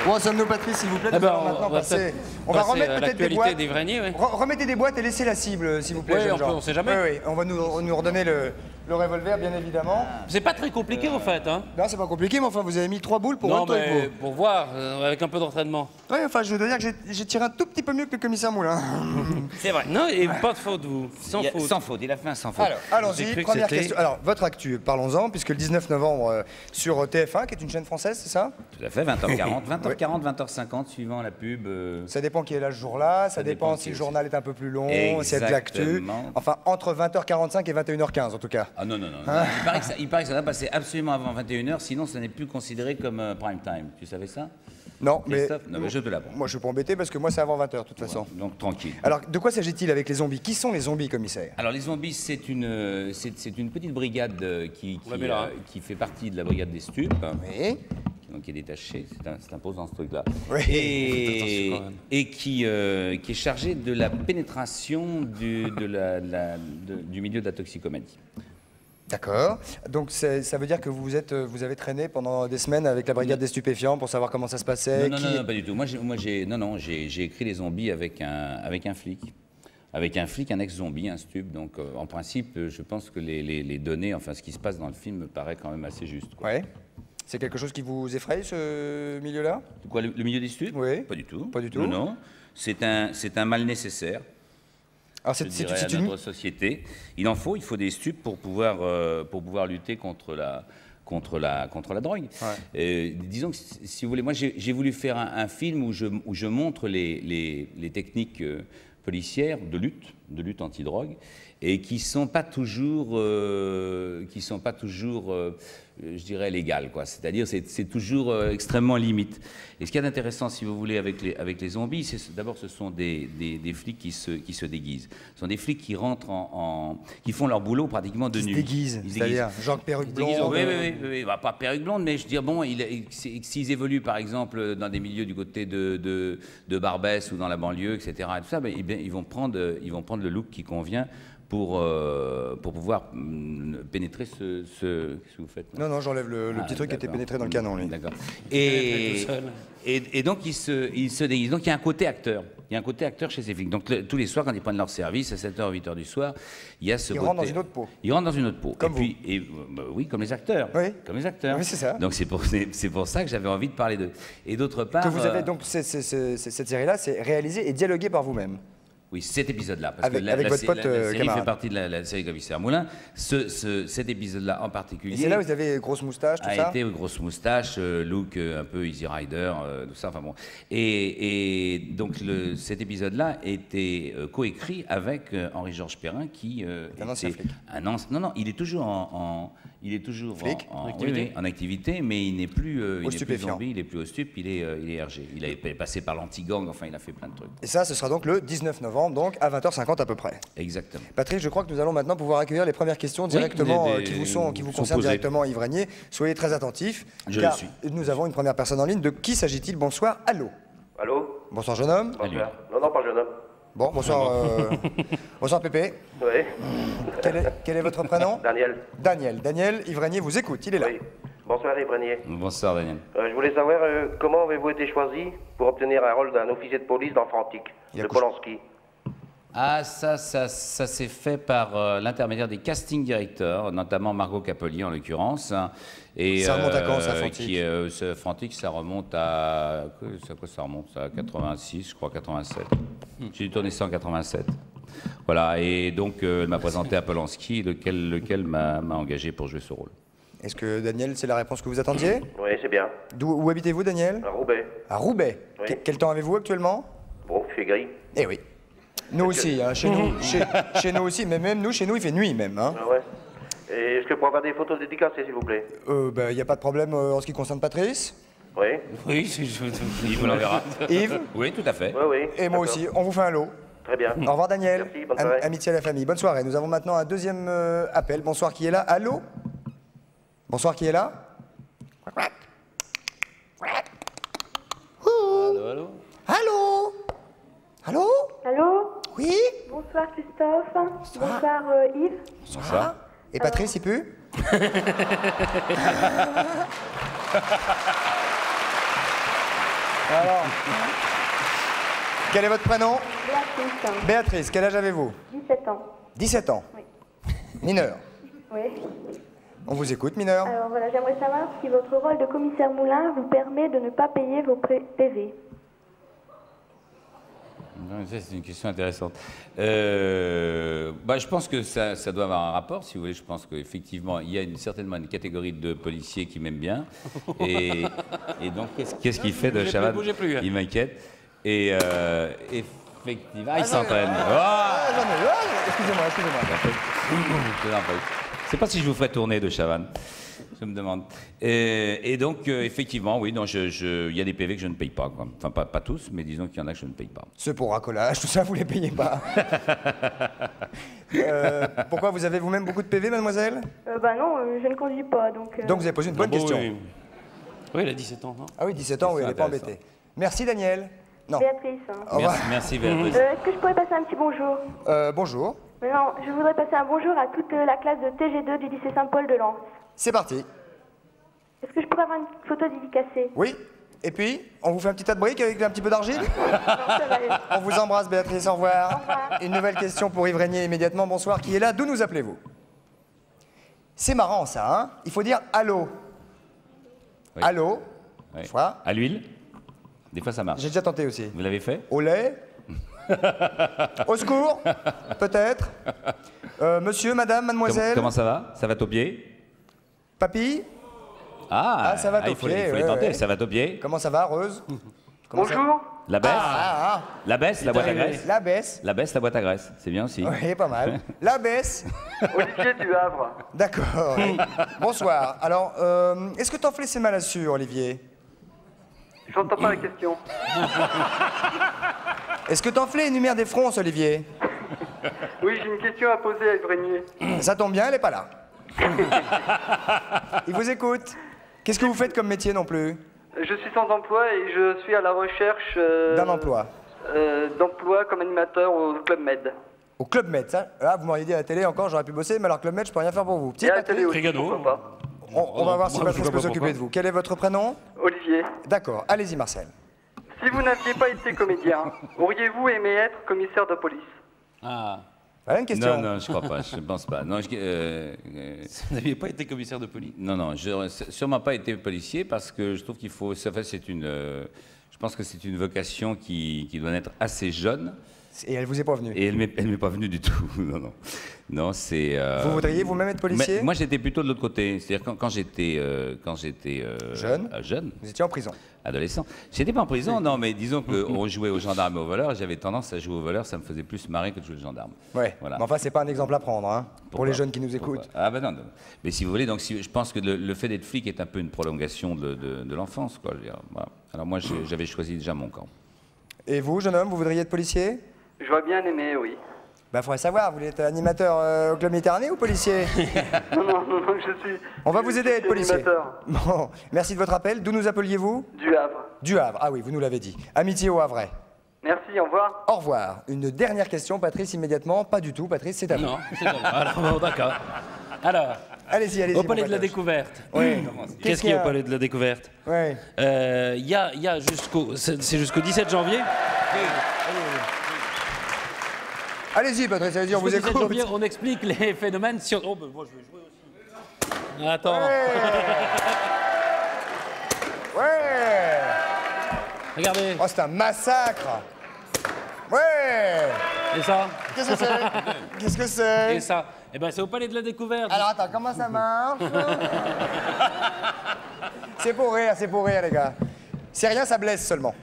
Bon, sommes-nous, Patrice, s'il vous plaît, Eh nous ben, allons maintenant on va passer. peut-être On va passer remettre à peut-être des l'actualité boîtes. des Vraniers, ouais. Remettez des boîtes et laissez la cible, s'il vous plaît, Oui, jeune gens. on sait jamais. Oui, on va nous redonner le revolver, bien évidemment. C'est pas très compliqué, en fait. Hein. Non, c'est pas compliqué, mais enfin, vous avez mis 3 boules pour non, un toipo. mais pour voir, avec un peu d'entraînement. Oui, enfin, je dois dire que j'ai tiré un tout petit peu mieux que le commissaire Moulin. C'est vrai. Non, et pas de faute, vous. Sans faute. Sans faute, il a fait un sans faute. Alors, J'ai allons-y, cru que première c'était- question. Alors, votre actu, parlons-en, puisque le 19 novembre, sur TF1, qui est une chaîne française, c'est ça? Tout à fait, 20h40, 20h40, 20h50, suivant la pub. Ça dépend qui est là ce jour-là, ça dépend si le journal est un peu plus long, si c'est de l'actu. Exactement. Enfin, entre 20h45 et 21h15, en tout cas. Ah non, non, non. Il paraît que ça doit passer absolument avant 21h, sinon ça n'est plus considéré comme prime time. Tu savais ça? Non, mais... Christophe non, mais je te l'apprends. Moi, je suis pas embêté parce que moi, c'est avant 20h, de toute façon. Donc tranquille. Alors, de quoi s'agit-il avec les zombies? Qui sont les zombies, commissaire? Alors les zombies, c'est une petite brigade qui fait partie de la brigade des stupes. Oui. Donc qui est détachée, c'est imposant ce truc-là. Oui. Et qui est chargée de la pénétration du milieu de la toxicomanie. D'accord. Donc, ça veut dire que vous avez traîné pendant des semaines avec la brigade des stupéfiants pour savoir comment ça se passait? Non, non, pas du tout. Moi, j'ai écrit les zombies avec un flic. Avec un flic, un ex-zombie, un stup. Donc, en principe, je pense que les données, enfin, ce qui se passe dans le film me paraît quand même assez juste. Quoi. Ouais. C'est quelque chose qui vous effraie, ce milieu-là? Quoi, le milieu des stupes? Oui. Pas du tout. Pas du tout? Non, non. C'est un mal nécessaire. Alors, je dirais, à notre société. Il faut des stupes pour pouvoir lutter contre la drogue. Ouais. Disons que, si vous voulez, moi j'ai voulu faire un film où je montre les techniques policières de lutte anti-drogue, et qui sont pas toujours, je dirais, légales, quoi. C'est-à-dire, c'est toujours extrêmement limite. Et ce qui est intéressant, si vous voulez, avec les zombies, c'est d'abord, ce sont des flics qui se déguisent. Ce sont des flics qui rentrent qui font leur boulot pratiquement de nuit. Ils se déguisent, c'est-à-dire genre perruque blonde. Oui. Bah, pas perruque blonde, mais je veux dire, bon, s'ils évoluent, par exemple, dans des milieux du côté de Barbès ou dans la banlieue, etc., et tout ça, ben, ils vont prendre le look qui convient pour pouvoir pénétrer ce que vous faites. Non, non, j'enlève le petit truc qui était pénétré dans le canon, lui. D'accord. Et donc, ils se déguisent. Donc, il y a un côté acteur. Il y a un côté acteur chez ces flics. Donc, tous les soirs, quand ils prennent leur service, à 7h, 8h du soir, il y a ce côté... Ils rentrent dans une autre peau. Ils rentrent dans une autre peau. Comme vous. Oui, comme les acteurs. Oui. Comme les acteurs. Oui, c'est ça. Donc, c'est pour ça que j'avais envie de parler d'eux. Et d'autre part... Que vous avez donc, cette série-là, c'est réalisé et dialogué par vous-même. Oui, cet épisode-là, parce que avec votre pote, la série camarade. fait partie de la série Commissaire Moulin. Cet épisode-là en particulier... Et c'est là où vous avez grosse moustache, tout ça? A été grosse moustache, look un peu Easy Rider, tout ça, enfin bon. Et donc cet épisode-là était coécrit avec Henri-Georges Perrin, qui est un ancien flic. Non, il est toujours flic, en activité, mais il n'est plus stupéfiant. il est plus au stup, il est RG. Il est passé par l'anti-gang, enfin il a fait plein de trucs. Et ça, ce sera donc le 19 novembre, donc à 20h50 à peu près. Exactement. Patrick, je crois que nous allons maintenant pouvoir accueillir les premières questions directement qui vous concernent directement, Yves Régnier. Soyez très attentifs, car nous avons une première personne en ligne. De qui s'agit-il? Bonsoir, allô. Allô? Bonsoir, jeune homme. Bonsoir. Non, pas jeune homme. Bon, bonsoir, bonsoir Pépé. Oui. Quel est votre prénom? Daniel. Daniel, Yves Régnier vous écoute, il est là. Oui. Bonsoir Yves Régnier. Bonsoir Daniel. Je voulais savoir comment avez-vous été choisi pour obtenir un rôle d'un officier de police dans Frantic, de Polanski? Ah, ça s'est fait par l'intermédiaire des casting directors, notamment Margot Capelli en l'occurrence. Et, ça remonte à quand, ça, Frantic? Frantic, ça remonte à... quoi ça remonte? À 86, je crois, 87. J'ai dû tourner ça en 87. Voilà, et donc elle m'a présenté à Polanski, lequel m'a engagé pour jouer ce rôle. Est-ce que, Daniel, c'est la réponse que vous attendiez? Oui, c'est bien. Où habitez-vous, Daniel? À Roubaix. À Roubaix. Oui. Quel temps avez-vous actuellement? Bon, il fait gris. Eh oui. Nous aussi, hein, chez nous aussi, mais même nous, chez nous, il fait nuit même. Hein. Ah ouais. Et est-ce que pour avoir des photos dédicacées, s'il vous plaît? Il n'y a pas de problème en ce qui concerne Patrice? Oui. Oui, Yves vous l'enverra. Yves? Oui, tout à fait. Oui, oui. Et moi aussi, on vous fait un lot. Très bien. Au revoir Daniel. Merci, bonne soirée. Amitié à la famille. Bonne soirée. Nous avons maintenant un deuxième appel. Bonsoir, qui est là? Allô? Bonsoir, qui est là? Allô, allô? Allô? Allô? Allô? Oui? Bonsoir Christophe. Bonsoir Yves. Bonsoir. Et Patrice, il peut? Alors, quel est votre prénom? Béatrice. Béatrice, quel âge avez-vous? 17 ans. 17 ans. Oui. Mineur. Oui. On vous écoute, mineur. Alors voilà, j'aimerais savoir si votre rôle de commissaire Moulin vous permet de ne pas payer vos PV. Non, ça, c'est une question intéressante. Je pense que ça doit avoir un rapport, si vous voulez. Je pense qu'effectivement, il y a certainement une catégorie de policiers qui m'aiment bien. Et donc, qu'est-ce qu'il fait de Chavannes? Il m'inquiète. Et effectivement, il s'entraîne. Excusez-moi. Je ne sais pas si je vous ferai tourner de Chavannes. Je me demande. Et donc, effectivement, oui, il y a des PV que je ne paye pas, quoi. Enfin, pas tous, mais disons qu'il y en a que je ne paye pas. Ceux pour racolage, tout ça, vous les payez pas. Pourquoi vous avez vous-même beaucoup de PV, mademoiselle? Non, je ne conduis pas, donc... Donc vous avez posé une bonne question. Oui, elle a 17 ans, non? Ah oui, 17 ans, oui, elle n'est pas embêtée. Merci, Daniel. Non. Béatrice. Merci, Béatrice. Est-ce que je pourrais passer un petit bonjour? Bonjour. Non, je voudrais passer un bonjour à toute la classe de TG2 du lycée Saint-Paul de Lens. C'est parti. Est-ce que je pourrais avoir une photo dédicacée? Oui. Et puis, on vous fait un petit tas de briques avec un petit peu d'argile? On vous embrasse, Béatrice, au revoir. Au revoir. Une nouvelle question pour Yves Régnier immédiatement. Bonsoir, qui est là? D'où nous appelez-vous? C'est marrant, ça, hein? Il faut dire allô. Oui. Allô. Oui. Bonsoir. À l'huile? Des fois, ça marche. J'ai déjà tenté aussi. Vous l'avez fait? Au lait? Au secours? Peut-être. Monsieur, madame, mademoiselle? Comment ça va? Ça va au pied? Papy? Ah, ça va au il faut pied, les tenter. Ça va au pied? Comment ça va, Rose? Bonjour. La baisse? La baisse, la boîte à arrivé. graisse? La baisse. La baisse, la boîte à graisse. C'est bien aussi. Oui, pas mal. La baisse. Olivier du Havre. D'accord. Bonsoir. Alors, est-ce que Tanflé c'est mal assuré, Olivier? J'entends pas la question. Est-ce que Tanflé énumère des fronces, Olivier? Oui, j'ai une question à poser à Yves Régnier. Ça tombe bien, elle n'est pas là. Il vous écoute. Qu'est-ce que vous faites comme métier non plus? Je suis sans emploi et je suis à la recherche d'un emploi. D'emploi comme animateur au Club Med. Au Club Med, ça? Là, vous m'auriez dit à la télé encore, j'aurais pu bosser, mais alors Club Med, je peux rien faire pour vous. Et à la télé aussi, pourquoi pas. On va voir si Patrice peut s'occuper de vous. Quel est votre prénom? Olivier. D'accord, allez-y Marcel. Si vous n'aviez pas été comédien, auriez-vous aimé être commissaire de police? Voilà une question. Non, je crois pas, je ne pense pas. Non, Vous n'aviez pas été commissaire de police? Non, je n'aurais sûrement pas été policier parce que je trouve qu'il faut. Je pense que c'est une vocation qui doit être assez jeune. Et elle vous est pas venue? Et elle m'est pas venue du tout. Non, c'est. Vous voudriez vous-même être policier? Moi, j'étais plutôt de l'autre côté. C'est-à-dire quand j'étais jeune. Vous étiez en prison? Adolescent. J'étais pas en prison, non, mais disons qu'on jouait aux gendarmes et aux voleurs. J'avais tendance à jouer aux voleurs, ça me faisait plus marrer que de jouer aux gendarmes. Ouais. Voilà. Mais enfin, c'est pas un exemple à prendre, hein, pour les jeunes qui nous écoutent. Ah ben non. Mais si vous voulez, donc je pense que le fait d'être flic est un peu une prolongation de l'enfance, quoi. Je veux dire, voilà. Alors moi, j'avais choisi déjà mon camp. Et vous, jeune homme, vous voudriez être policier? J'aurais bien aimé, oui. Bah, faudrait savoir, vous êtes animateur au Club Méditerranée ou policier? non, je suis... On va vous aider à être policier. Animateur. Bon, merci de votre appel. D'où nous appeliez-vous? Du Havre. Du Havre, ah oui, vous nous l'avez dit. Amitié au Havre. Merci, au revoir. Au revoir. Une dernière question, Patrice, immédiatement. Pas du tout, Patrice, c'est à vous. Non, c'est à vous. Alors, bon, d'accord. Alors, allez-y. Au Palais de la Découverte. Oui. Qu'est-ce qu'il y a au Palais de la Découverte? Oui. Il y a jusqu'au 17 janvier. Allez-y, Patrice, allez-y, on vous écoute. Janvier, on explique les phénomènes sur... Oh, ben moi, je vais jouer aussi. Attends. Ouais. Regardez. Oh, c'est un massacre. Ouais. Et ça? Qu'est-ce que c'est? Qu'est-ce que c'est? Et ça? Eh ben, c'est au Palais de la Découverte. Alors, attends, comment ça marche? C'est pour rire, les gars. C'est rien, ça blesse seulement.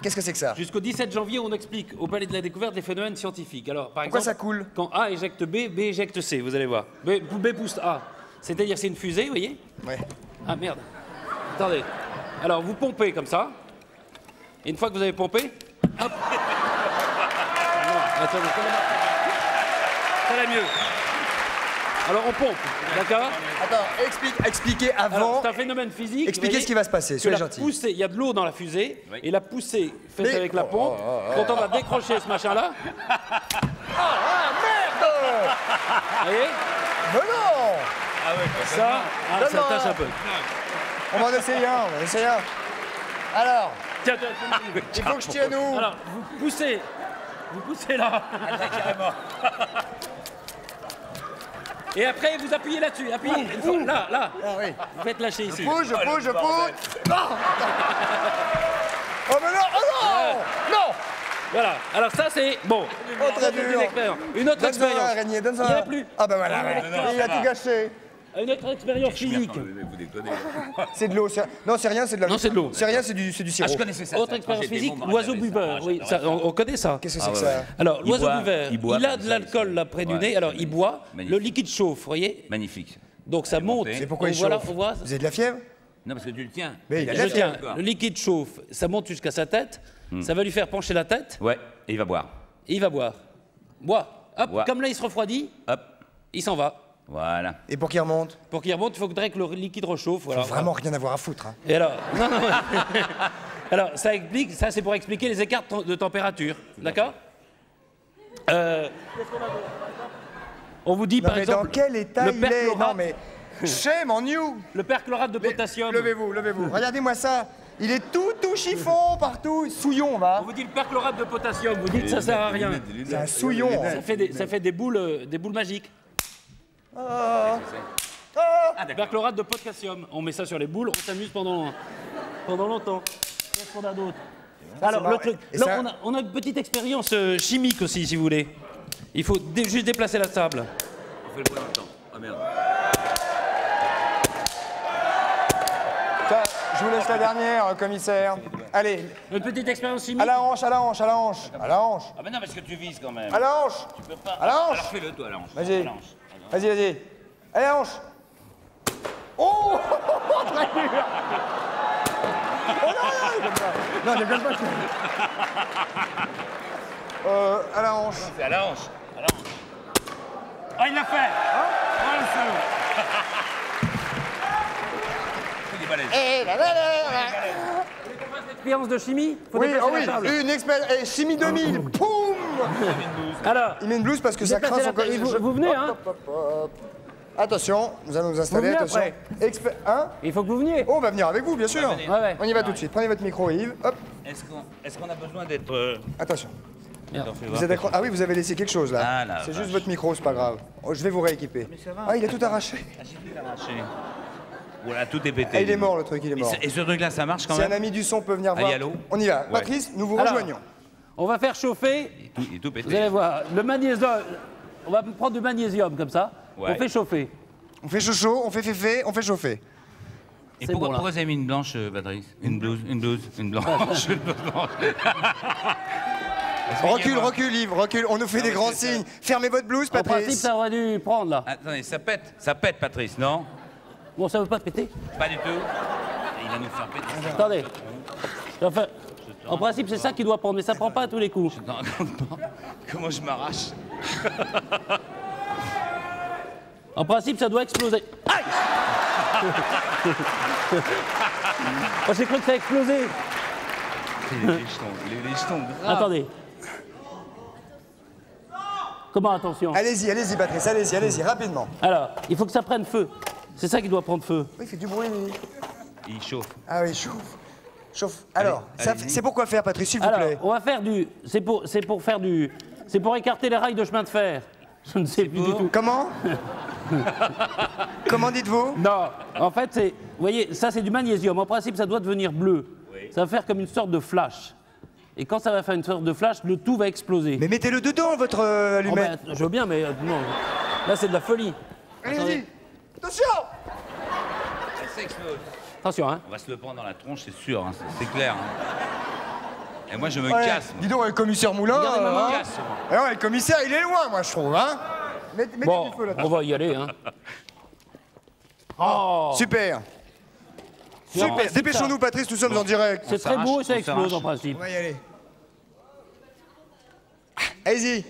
Qu'est-ce que c'est que ça? Jusqu'au 17 janvier, on explique au Palais de la Découverte les phénomènes scientifiques. Alors, par Pourquoi exemple, ça coule? Quand A éjecte B, B éjecte C, vous allez voir. B pousse A. C'est-à-dire, c'est une fusée, vous voyez? Ouais. Ah, merde. Attendez. Alors, vous pompez comme ça. Et une fois que vous avez pompé, hop. Non, attendez, ça va mieux. Alors, on pompe, d'accord? Attends, expliquez avant. C'est un phénomène physique. Expliquez ce qui va se passer, soyez gentil. Il y a de l'eau dans la fusée, et la poussée faite avec la pompe, quand on va décrocher ce machin-là... Ah, merde! Vous voyez? Mais non! Ça, ça tâche un peu. On va en essayer un, Alors, Tiens, Il faut que je tienne où? Alors, vous poussez là. Et après, vous appuyez là-dessus. Appuyez. Là. Ah oui. Vous faites lâcher ici. Je pousse. Non. Oh mais non, oh non. Non. Voilà. Alors ça, c'est bon. très dur. Une autre expérience. Araignée, donne ça. Il n'y en a plus. Ah bah voilà. Il a tout gâché. Une autre expérience physique. Vous déconnez. C'est de l'eau. Non, c'est rien, c'est de la. Non, c'est de l'eau. C'est rien, c'est du sirop. Je connaissais ça. Autre expérience physique, l'oiseau buveur. Oui, ça, on connaît ça. Qu'est-ce que c'est que ça? Alors, Il l'oiseau boit, buveur, il boit il a comme de ça, l'alcool là près du Ouais, nez, alors c'est il boit, magnifique. le liquide chauffe, vous voyez? Magnifique. Donc ça monte. monté. Et pourquoi il On voit là, chauffe? on voit. Vous avez de la fièvre? Non, parce que tu le tiens. Mais il a de Je la fièvre. tiens, le liquide chauffe, ça monte jusqu'à sa tête, ça va lui faire pencher la tête, Ouais, et il va boire. et il va boire. Bois. Hop, Bois. comme là il se refroidit, Hop, il s'en va. voilà. Et pour qu'il remonte? Pour qu'il remonte, il faudrait que le liquide réchauffe. Voilà. Vraiment rien à voir à foutre. Hein. Et alors, non. Alors, ça explique, ça c'est pour expliquer les écarts de température, d'accord? On vous dit Non, par mais exemple. dans quel état le il est? perchlorate- Non mais shame on you. Le perchlorate de potassium. Levez-vous. Regardez-moi ça. Il est tout chiffon partout. Souillon, va. On vous dit le perchlorate de potassium, vous dites que ça sert à rien. C'est un souillon. Ça fait des boules magiques. Ah. Perchlorate de potassium. On met ça sur les boules, on s'amuse pendant longtemps. Qu'est-ce qu'on a d'autre? Alors, marrant. le truc. Et Là, ça- on a une petite expérience chimique aussi, si vous voulez. Il faut juste déplacer la table. On fait le point dans le temps. Ah merde. Tiens, je vous laisse la dernière, commissaire. Allez, Une petite expérience chimique. à la hanche. Ah mais non, parce que tu vises quand même. À la hanche. Tu peux pas. À la hanche. Alors fais-le toi à la hanche. Vas-y. À la hanche. Vas-y. Allez, la hanche. Oh, très dur. Oh non, je déconne pas. À la hanche. C'est à la hanche. À la hanche. Ah, il l'a fait. Oh le salaud. Il est balèze. Expérience de chimie. Faut Oui, déplacer oh la oui, table. une expérience. Chimie 2000. Poum. Alors, Il met une blouse parce que ça craint son corps. vous venez, hein? Attention, nous allons nous installer. venez Attention. après. Hein? Il faut que vous veniez. Oh, on va venir avec vous, bien sûr. venez. Ouais, ouais. On y va tout de suite. Prenez votre micro, Yves. Hop, Est-ce qu'on a besoin d'être. attention. Merde. Vous êtes ah oui, vous avez laissé quelque chose là. Ah, la c'est vache. juste votre micro, c'est pas grave. Oh, je vais vous rééquiper. Ah, il a tout arraché. Ah, j'ai tout arraché. Voilà, tout est pété. Ah, il est mort le truc, il est mort. Et ce truc-là, ça marche quand Si même. un ami du son peut venir voir. Allez, allô. On y va. Ouais. Patrice, nous vous Alors, rejoignons. On va faire chauffer. Il est tout pété. Vous allez voir, le magnésium. On va prendre du magnésium comme ça. Ouais. On fait chauffer. On fait chaud, on fait féfé, on fait chauffer. Et C'est pourquoi, bon, là. pourquoi vous avez mis une blanche, Patrice? Une blouse, une blanche, une blouse blanche. Recule, Yves, recule. On nous fait des grands signes. Fermez votre blouse, En principe, Patrice. ça aurait dû prendre là. Attendez, ça pète, Patrice, non? Bon, ça veut pas péter. Pas du tout. Il va nous faire péter. Attendez. Enfin, en principe, c'est ça qui doit prendre, mais ça prend pas à tous les coups. Non, comment je m'arrache? En principe, ça doit exploser. Aïe. Oh, j'ai cru que ça a explosé. Les jetons graves. Attendez. Comment, attention? Allez-y, Patrice, allez-y, rapidement. Alors, il faut que ça prenne feu. C'est ça qui doit prendre feu. Oui, il fait du bruit, lui. Il chauffe. Ah oui, chauffe. Chauffe. Alors, allez-y. c'est pour quoi faire, Patrice, s'il vous Alors, plaît? on va faire du. C'est pour faire du. C'est pour écarter les rails de chemin de fer. Je ne sais plus du tout. Comment? Comment dites-vous? Non, en fait, c'est. Vous voyez, ça, c'est du magnésium. En principe, ça doit devenir bleu. Ça va faire comme une sorte de flash. Et quand ça va faire une sorte de flash, le tout va exploser. Mais mettez-le dedans, votre Oh, allumette. ben, je veux bien, mais non. Là, c'est de la folie. Allez-y. Attention! Ça explose. Attention, hein. On va se le prendre dans la tronche, c'est sûr, hein, c'est clair. Hein. Et moi, je me Ouais, casse. moi. dis donc, le commissaire Moulin. Regardez ma main. Je me casse, moi. Ah ouais, le commissaire, il est loin, moi, je trouve, hein? Mettez Bon, du feu, là. on va y aller, hein. Oh, Super. Non, Super. c'est Dépêchons-nous, Patrice, nous sommes en direct. c'est très beau et ça on explose s'arrache. en principe. On va y aller. Allez-y.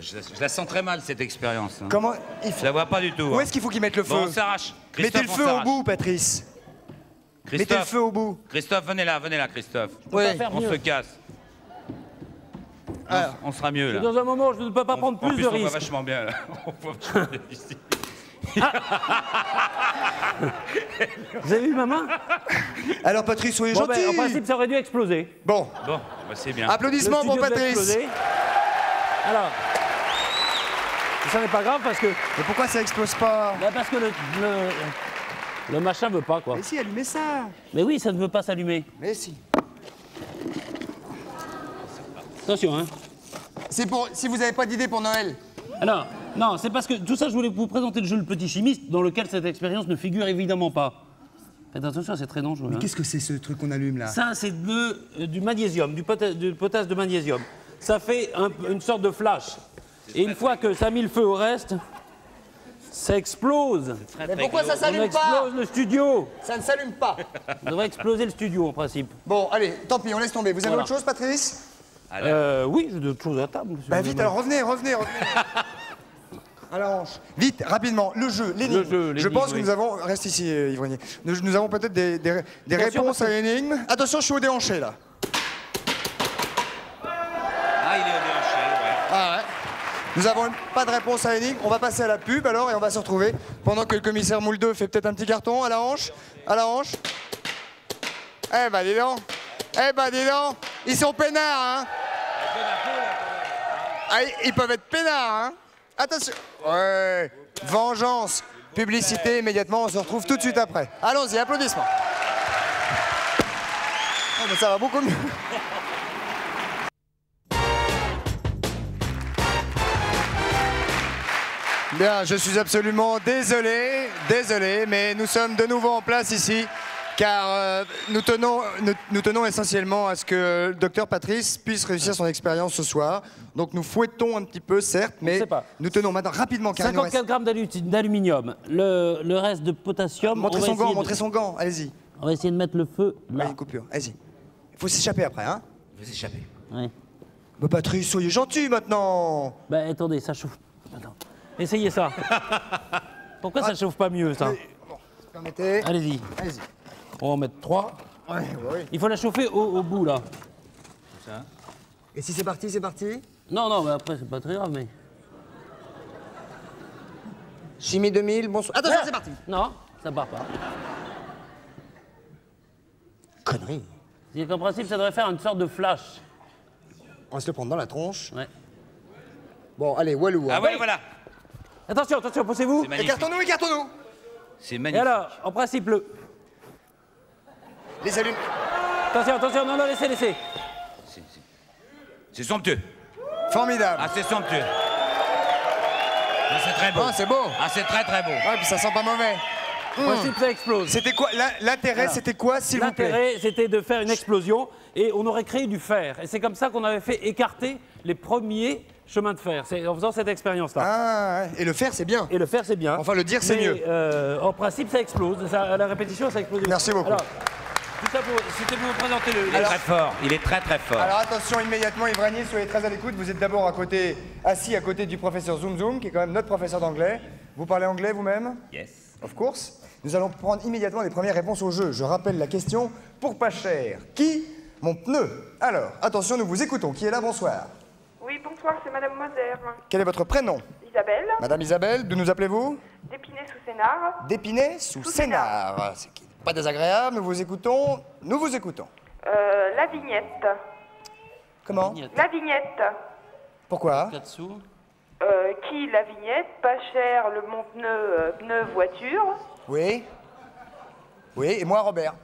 Je la sens très mal, cette expérience. Hein. Comment Je la vois pas du tout. Où hein. est-ce qu'il faut qu'il mette le feu? Bon, on s'arrache. Mettez le Christophe, feu on au s'arrache. bout, Patrice. Mettez le Christophe, feu au bout. Christophe, venez là, Christophe. pas faire On mieux. se casse. Alors. On sera mieux là. Dans un moment, je ne peux pas prendre En plus de on voit risques. vachement bien là. On voit vachement bien ici. Vous avez vu ma main? Alors Patrice, soyez Bon, gentil. ben, en principe, ça aurait dû exploser. Bon. Bon, bah, c'est bien. Applaudissements Le pour studio devait Patrice. exploser. Alors, ça n'est pas grave parce que... Mais pourquoi ça explose pas? Bah, parce que le machin veut pas, quoi. Mais si, allumez ça. Mais oui, ça ne veut pas s'allumer. Mais si. Attention, hein. C'est pour si vous n'avez pas d'idée pour Noël. Alors, non, c'est parce que tout ça, je voulais vous présenter le jeu Le Petit Chimiste, dans lequel cette expérience ne figure évidemment pas. Faites attention, c'est très dangereux. Mais hein. qu'est-ce que c'est ce truc qu'on allume là? Ça, c'est du magnésium, du potasse de magnésium. Ça fait une sorte de flash. Et une fois que ça a mis le feu au reste, ça explose. Mais pourquoi ça On s'allume pas? explose le studio. Ça ne s'allume pas. On devrait exploser le studio, en principe. Bon, allez, tant pis, on laisse tomber. Vous avez Voilà. autre chose, Patrice? Oui, j'ai d'autres choses à table. monsieur. Bah vite, alors revenez. À la hanche. Vite, rapidement, le jeu, l'énigme. Le jeu, Je l'énigme, pense que oui. nous avons... Reste ici, Ivrognier. Nous avons peut-être des Attention, réponses à l'énigme. Attention, je suis au déhanché, là. Ah, il est au déhanché, ouais. Ah ouais. Nous n'avons pas de réponse à l'énigme. On va passer à la pub, alors, et on va se retrouver pendant que le commissaire Moule 2 fait peut-être un petit carton à la hanche. À la hanche. Eh ben, dis donc. Ils sont peinards, hein. Ah, ils peuvent être peinards, hein. Attention. Ouais. Vengeance. Publicité immédiatement. On se retrouve tout de suite après. Allons-y, applaudissements. Oh, mais ça va beaucoup mieux. Bien, je suis absolument désolé, mais nous sommes de nouveau en place ici, car nous tenons essentiellement à ce que le docteur Patrice puisse réussir son expérience ce soir. Donc nous fouettons un petit peu, certes, mais sait pas. nous tenons maintenant rapidement, car il nous 54 grammes d'aluminium. Le reste de potassium... Montrez on va son gant, essayer de- montrez son gant, allez-y. On va essayer de mettre le feu Là, là. une coupure, allez-y. Il faut s'échapper après, hein. Vous échappez. Ouais. Bah Patrice, soyez gentil maintenant. Bah attendez, ça chauffe. Attends. Essayez ça. Pourquoi ça chauffe pas mieux, ça? Bon, permettez. Allez-y. Allez-y. On va en mettre 3. Ouais. Il faut la chauffer au bout, là. Et si c'est parti, c'est parti. Non, mais après, c'est pas très grave, mais... Chimie 2000, bonsoir. Attention, c'est parti. Non, ça part pas. Connerie. C'est qu'en principe, ça devrait faire une sorte de flash. On va se le prendre dans la tronche. Ouais. Bon, allez, Walou. Ah ouais, voilà. Attention, poussez-vous. C'est magnifique. Écartons-nous. Et C'est magnifique. alors, en principe, Les allumes. Attention, non, laissez. C'est somptueux. Formidable. Ah, c'est somptueux. Ah, c'est très beau. Ah, c'est beau. Ah, c'est très très beau. Ouais, puis ça sent pas mauvais. En principe, ça explose. C'était quoi l'intérêt, c'était quoi, s'il vous plaît? L'intérêt, c'était de faire une explosion et on aurait créé du fer. Et c'est comme ça qu'on avait fait écarter les premiers chemins de fer. C'est en faisant cette expérience-là. Ah, ouais. Et le faire, c'est bien. Et le fer, c'est bien. Enfin, le dire, c'est Mais, mieux. En principe, ça explose. À la répétition, ça explose. Merci beaucoup. Alors, tout ça c'était pour vous présenter le... Il est très fort. Il est très très fort. Alors attention immédiatement, Ivrognier, soyez très à l'écoute. Vous êtes d'abord assis à côté du professeur Zoom Zoom, qui est quand même notre professeur d'anglais. Vous parlez anglais vous-même? Yes. Of course. Nous allons prendre immédiatement les premières réponses au jeu. Je rappelle la question pour pas cher. Qui? Mon pneu. Alors, attention, nous vous écoutons. Qui est là? Bonsoir. Oui, bonsoir, c'est Madame Moser. Quel est votre prénom? Isabelle, Madame Isabelle, d'où nous appelez-vous? d'Épinay-sous-Sénard. D'Épinay sous Sénard. C'est pas désagréable, nous vous écoutons. La vignette. Comment? La vignette. Pourquoi? 4 sous. Qui la vignette? Pas cher, le Montpneu, pneu voiture. Oui. Oui, et moi, Robert.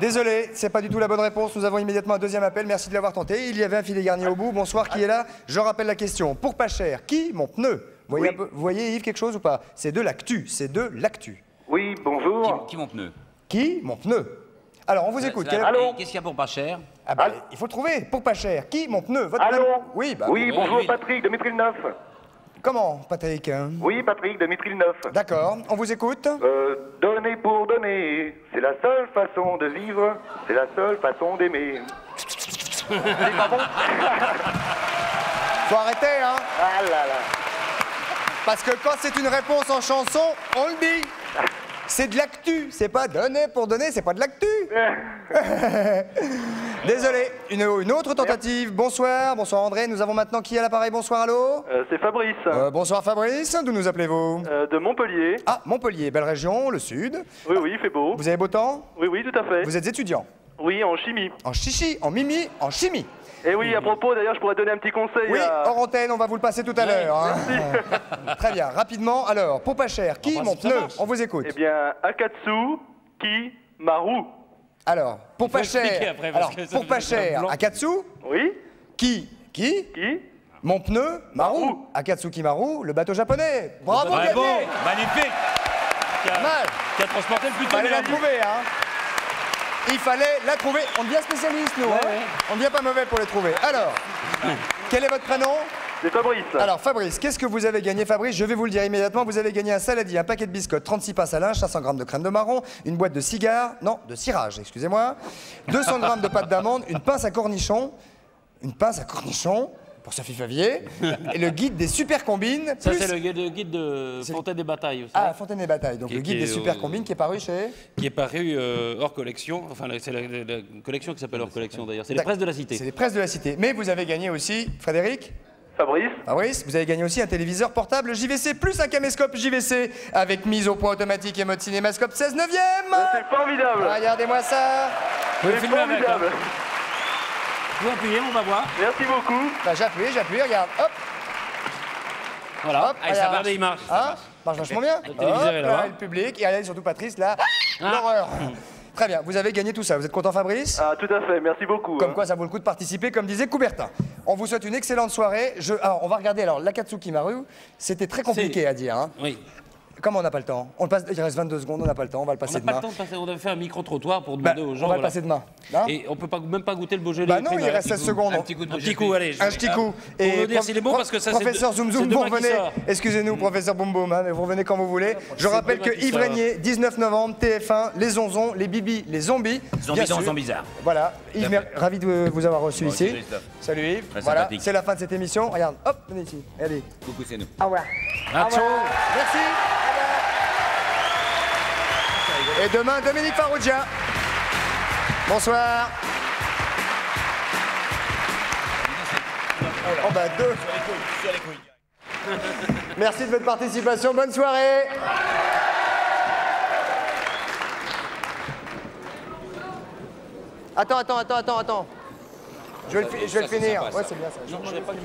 Désolé, c'est pas du tout la bonne réponse. Nous avons immédiatement un deuxième appel. Merci de l'avoir tenté. Il y avait un filet garni au bout. Bonsoir, qui est là? Je rappelle la question. Pour pas cher, qui? Mon pneu. Vous voyez, Yves, quelque chose ou pas? C'est de l'actu. Oui, bonjour. Qui mon pneu? Qui? Mon pneu. Alors, on vous écoute. Allô? Qu'est-ce qu'il y a pour pas cher? Ah bah, il faut le trouver. Pour pas cher. Qui? Mon pneu. Votre Allô? pneu. Oui, bah. Oui, bonjour, oui. Patrick de Métry-le-Neuf. Comment, Patrick? Oui, Patrick de Métry-le-Neuf. D'accord, on vous écoute. Donner pour donner, c'est la seule façon de vivre, c'est la seule façon d'aimer. C'est pas bon? Faut arrêter, hein. Ah là là. Parce que quand c'est une réponse en chanson, on le dit. C'est de l'actu. C'est pas donner pour donner, c'est pas de l'actu. Désolé, une autre tentative. Bonsoir, bonsoir André. Nous avons maintenant qui à l'appareil? Bonsoir, allô? C'est Fabrice. Bonsoir Fabrice, d'où nous appelez-vous? De Montpellier. Ah, Montpellier, belle région, le sud. Oui, oui, il fait beau. Vous avez beau temps? Oui, oui, tout à fait. Vous êtes étudiant? Oui, en chimie. En chichi, en mimi, en chimie. Et oui, à propos, d'ailleurs, je pourrais donner un petit conseil. Oui, hors antenne, on va vous le passer tout à l'heure. Hein. Très bien, rapidement. Alors, pour pas cher, qui mon pneu? On vous écoute. Eh bien, Akatsu Kimaru. Alors, pour pas cher. Alors, pour pas cher, Akatsu. Oui. Qui Qui Mon pneu, Maru. Akatsuki Maru, le bateau japonais. Bravo, Ouais, Gabriel. bon, magnifique. Pas mal. Qui a transporté le plus de Fallait la trouver, hein. Il fallait la trouver. On devient spécialiste, nous. Hein. On devient pas mauvais pour les trouver. Alors, quel est votre prénom? C'est Fabrice. Alors, Fabrice, qu'est-ce que vous avez gagné, Fabrice? Je vais vous le dire immédiatement. Vous avez gagné un saladier, un paquet de biscottes, 36 pinces à linge, 500 grammes de crème de marron, une boîte de cigares, non, de cirage, excusez-moi, 200 grammes de pâte d'amande, une pince à cornichon, pour Sophie Favier, et le guide des super combines. Ça, c'est le guide de Fontaine des Batailles aussi. Ah, Fontaine des Batailles, donc le guide des super combines qui est paru chez... Qui est paru hors collection, enfin c'est la collection qui s'appelle hors collection d'ailleurs, c'est les presses de la Cité. C'est les presses de la Cité. Mais vous avez gagné aussi, Frédéric? Fabrice, vous avez gagné aussi un téléviseur portable JVC plus un caméscope JVC avec mise au point automatique et mode cinémascope 16 neuvième. C'est formidable. Regardez-moi ça. Vous pouvez filmer avec, formidable. Vous appuyez, on va voir. Merci beaucoup. Bah, j'appuie, regarde, hop. Voilà, Hop, allez, ça va, il marche. Hein, marche vachement bien. Le téléviseur est là-bas. Le public, et allez, surtout Patrice, là, l'horreur. Très bien, vous avez gagné tout ça. Vous êtes content, Fabrice? Ah, tout à fait, merci beaucoup. Comme quoi, ça vaut le coup de participer, comme disait Coubertin. On vous souhaite une excellente soirée. Alors, on va regarder, alors, l'Akatsuki Maru, c'était très compliqué à dire. Hein. Oui. Comment on n'a pas le temps? On le passe, il reste 22 secondes, on n'a pas le temps, on va le passer On n'a pas demain. le temps de passer, on avait fait un micro-trottoir pour demander aux gens. On va le passer demain. Hein? Et on peut même pas goûter le Beaujolais. Bah non, il reste 16 secondes. Un petit coup, allez. Un petit coup. Et pour me dire s'il est bon, parce que ça, c'est professeur Zoom Zoom, vous revenez. Excusez-nous, professeur Boum Boum, hein, mais vous revenez quand vous voulez. Je rappelle que Yves Régnier, 19 novembre, TF1, les Zonzons, les Bibis, les Zombies. Zombies dans Zombies bizarres. Voilà. Yves, ravi de vous avoir reçu ici. Salut Yves. Très voilà, sympathique. c'est la fin de cette émission. Regarde, hop, venez ici. Allez. Coucou, c'est nous. Au revoir. Au revoir. Merci. Et demain, Dominique Farrugia. Bonsoir. Oh bah deux. Merci de votre participation. Bonne soirée. Attends. Je vais le finir. Ouais, c'est bien ça. Non, je n'ai pas que